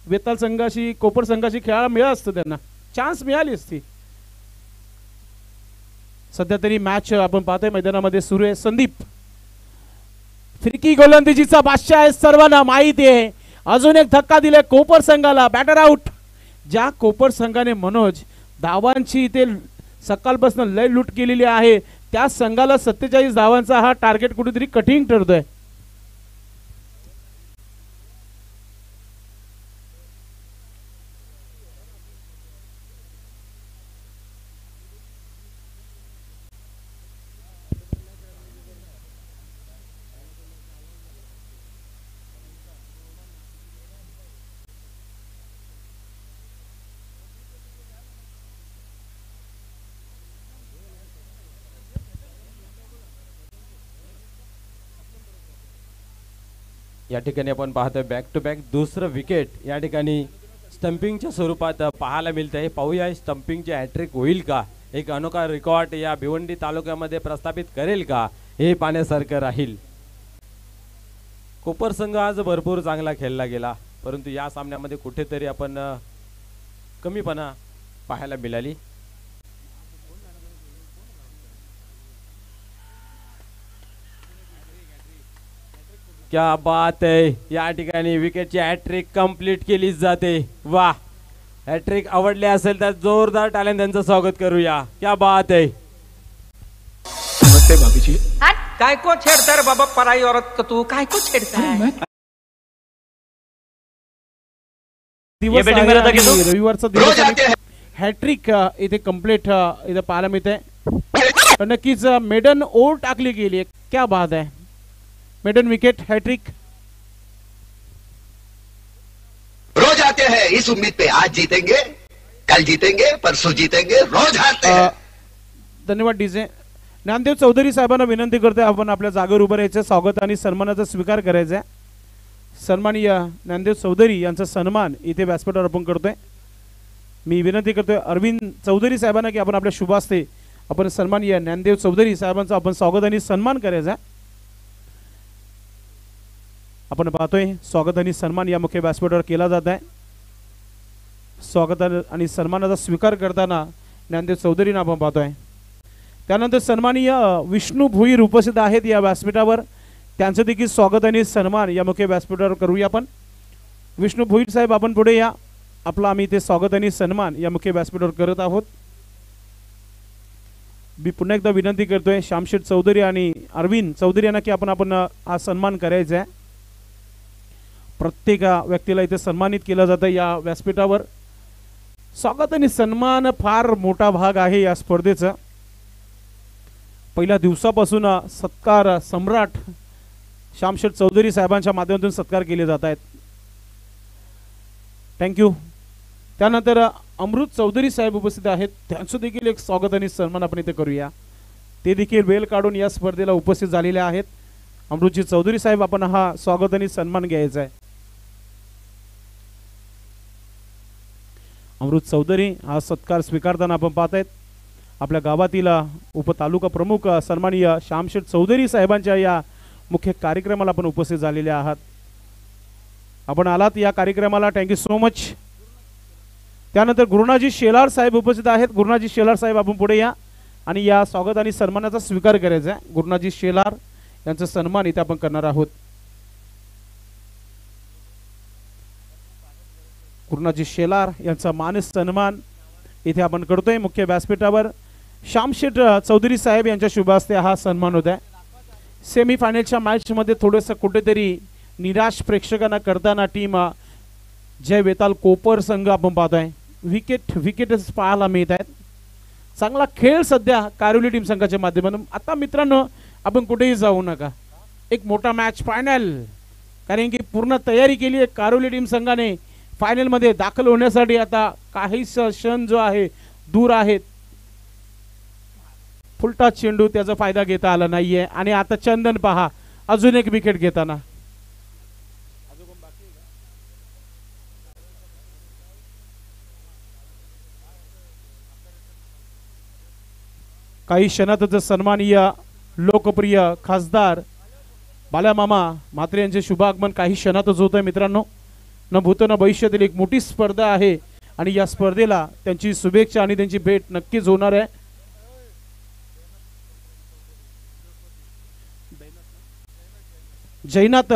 Speaker 1: वेताळ संघाशी कोपर संघाशी खेळायला मिळालं असतं, त्यांना चान्स मिळाली असती. सध्या तरी मॅच आपण पाहतोय मैदानामध्ये सुरू आहे. संदीप फिरकी गोलंदाजीचा बादशाह आहे, सर्वांना माहिती आहे. अजून एक धक्का दिलाय कोपर संघाला, बॅटर आउट. ज्या कोपर संघाने मनोज धावांची इथे सकाळपासून लय लूट केलेली आहे, त्या संघाला 47 धावांचा हा टार्गेट कुठेतरी कठीण ठरतोय.
Speaker 2: या ठिकाणी आपण पाहतोय बॅक टू बॅक दुसरं विकेट या ठिकाणी स्टंपिंगच्या स्वरूपात पाहायला मिळत आहे. पाहूया स्टंपिंगचे हॅट्रिक होईल का, एक अनोखा रेकॉर्ड या भिवंडी तालुक्यामध्ये प्रस्थापित करेल का, हे पाहण्यासारखं राहील. कोपर संघ आज भरपूर चांगला खेळला गेला, परंतु या सामन्यामध्ये कुठेतरी आपण कमीपणा पाहायला मिळाली. क्या बात आहे. या ठिकाणी विकेटची हॅट्रिक कंप्लीट केली जाते. वा, हॅट्रिक आवडले असेल तर जोरदार टाळ्याने त्यांचं स्वागत करूया. क्या बात आहे.
Speaker 4: नमस्ते भाभी जी.
Speaker 5: काय को छेड़ता रे बाबा पराई औरत को तू काय को छेड़ता है?
Speaker 1: दिवस
Speaker 5: building
Speaker 1: आहे
Speaker 5: में रहता
Speaker 1: आणि
Speaker 5: क्या तू?
Speaker 1: रविवारचा दिवस आहे. हॅट्रिक इथे कम्प्लीट इथे पाहायला मिळते. नक्कीच मेडन ओव्हर टाकली गेली. क्या बात आहे. Maiden wicket hat trick.
Speaker 6: रोज आते हैं इस उम्मीद पे आज जीतेंगे, कल जीतेंगे, परसों जीतेंगे, रोज हारते हैं.
Speaker 1: धन्यवाद डीजे. ज्ञानदेव चौधरी साहेबांना विनंती करते आपण आपल्या जागेवर उभं राहायचं, स्वागत आणि सन्मानाचा स्वीकार करायचा आहे. सन्माननीय ज्ञानदेव चौधरी यांचा सन्मान इथे व्यासपीठावर आपण करतोय. मी विनंती करतोय अरविंद चौधरी साहेबांना की आपण आपल्या शुभ हस्ते आपण सन्माननीय ज्ञानदेव चौधरी साहेबांचा आपण स्वागत आणि सन्मान करायचा आहे. आपण पाहतोय स्वागत आणि सन्मान या मुख्य व्यासपीठावर केला जात आहे. स्वागत आणि सन्मानाचा स्वीकार करताना ज्ञानदेव चौधरींना आपण पाहतोय. त्यानंतर सन्माननीय विष्णू भोईर उपस्थित आहेत या व्यासपीठावर. त्यांचं देखील स्वागत आणि सन्मान या मुख्य व्यासपीठावर करूया आपण. विष्णू भोईर साहेब आपण पुढे या. आपला आम्ही इथे स्वागत आणि सन्मान या मुख्य व्यासपीठावर करत आहोत. मी पुन्हा एकदा विनंती करतोय श्यामशेठ चौधरी आणि अरविंद चौधरी यांना की आपण हा सन्मान करायचा आहे. प्रत्येक व्यक्तीला इथे सन्मानित केलं जातं या व्यासपीठावर. स्वागत आणि सन्मान फार मोठा भाग आहे या स्पर्धेचा. पहिल्या दिवसापासून सत्कार सम्राट श्यामशेठ चौधरी साहेबांच्या माध्यमातून सत्कार केले जात आहेत. थँक्यू. त्यानंतर अमृत चौधरी साहेब उपस्थित आहेत. त्यांचं देखील एक स्वागत आणि सन्मान आपण इथे करूया. ते देखील वेळ काढून या स्पर्धेला उपस्थित झालेले आहेत. अमृतजी चौधरी साहेब आपण हा स्वागत आणि सन्मान घ्यायचा आहे. अमृत चौधरी हा सत्कार स्वीकारताना आपण पाहत आहेत. आपल्या गावातील उपतालुका प्रमुख सन्माननीय श्यामशेठ चौधरी साहेबांच्या या मुख्य कार्यक्रमाला आपण उपस्थित झालेले आहात. आपण आलात या कार्यक्रमाला, थँक्यू सो मच. त्यानंतर गुरुनाजी शेलार साहेब उपस्थित आहेत. गुरुनाजी शेलार साहेब आपण पुढे या आणि या स्वागत आणि सन्मानाचा स्वीकार करायचा आहे. गुरुनाजी शेलार यांचा सन्मान इथे आपण करणार आहोत. गुरुनाजी शेलार यांचा मान सन्मान इथे आपण करतोय मुख्य व्यासपीठावर. श्यामशेठ चौधरी साहेब यांच्या शुभ हस्ते हा सन्मान होत आहे. सेमी फायनलच्या मॅचमध्ये थोडंसं कुठेतरी निराश प्रेक्षकांना करताना टीम जय वेताल कोपर संघ आपण पाहतोय. विकेटच पाहायला मिळत आहेत. चांगला खेळ सध्या कारोली टीम संघाच्या माध्यमातून. आता मित्रांनो आपण कुठेही जाऊ नका. एक मोठा मॅच फायनल, कारण की पूर्ण तयारी केली आहे कारोली टीम संघाने फायनलमध्ये दाखल होण्यासाठी. आता काही क्षण जो आहे दूर आहेत. फुलटा चेंडू त्याचा फायदा घेता आला नाहीये आणि आता चंदन पहा अजून एक विकेट घेताना. काही क्षणातच सन्माननीय लोकप्रिय खासदार बालामामा म्हात्रे यांचे शुभ आगमन काही क्षणातच होत आहे मित्रांनो. न भूत न भविष्यातील एक मोठी स्पर्धा आहे आणि या स्पर्धेला त्यांची शुभेच्छा आणि त्यांची भेट नक्कीच होणार आहे. जैनात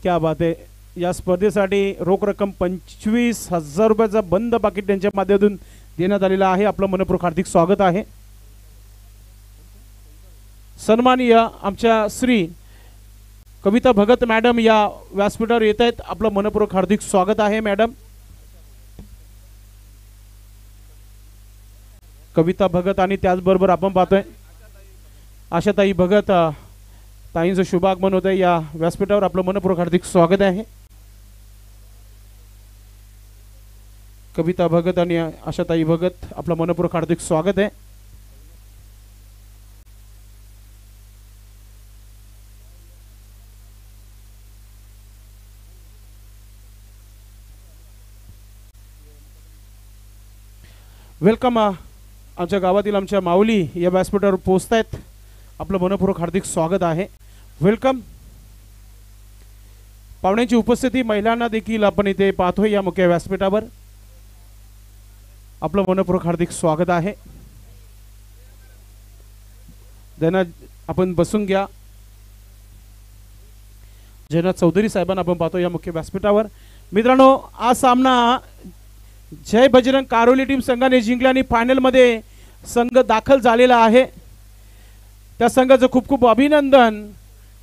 Speaker 1: क्या बात आहे. या स्पर्धेसाठी रोख रक्कम 25,000 रुपयाचा बंद पाकिट त्यांच्या माध्यमातून देण्यात आलेला आहे. आपलं मनपूर्वक हार्दिक स्वागत आहे. सन्माननीय आमच्या श्री कविता भगत मॅडम या व्यासपीठावर येत आहेत. आपलं मनपूर्वक हार्दिक स्वागत आहे मॅडम. कविता भगत आणि त्याचबरोबर आपण पाहतोय आशाताई भगत ताईंचं शुभ आगमन होत आहे या व्यासपीठावर. आपलं मनपूर्वक हार्दिक स्वागत आहे. कविता भगत आणि आशाताई भगत आपलं मनपूर्वक हार्दिक स्वागत आहे. वेलकम. आमच्या गावातील आमच्या माऊली या व्यासपीठावर पोहोचत आहेत. आपलं मनपूर्वक हार्दिक स्वागत आहे. वेलकम. पाहुण्यांची उपस्थिती महिलांना देखील आपण इथे पाहतोय या मुख्य व्यासपीठावर. आपलं मनपूर्वक हार्दिक स्वागत आहे. त्यांना आपण बसून घ्या. जयनाथ चौधरी साहेबांना आपण पाहतो या मुख्य व्यासपीठावर. मित्रांनो हा सामना जय बजरंग कारोली टीम संघाने जिंकला आणि फायनलमध्ये संघ दाखल झालेला आहे. त्या संघाचं खूप खूप अभिनंदन.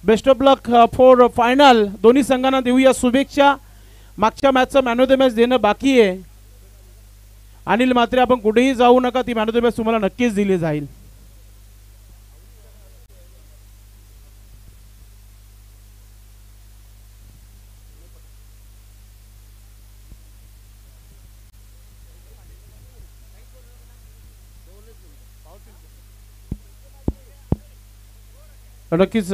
Speaker 1: Best of luck for final. दोन्ही संघांना देऊया शुभेच्छा. मागच्या मॅचचं मॅन ऑफ द मॅच देणं बाकी आहे. अनिल मात्रे आपण कुठेही जाऊ नका, ती मॅन ऑफ द मॅच तुम्हाला नक्कीच दिली जाईल. नक्कीच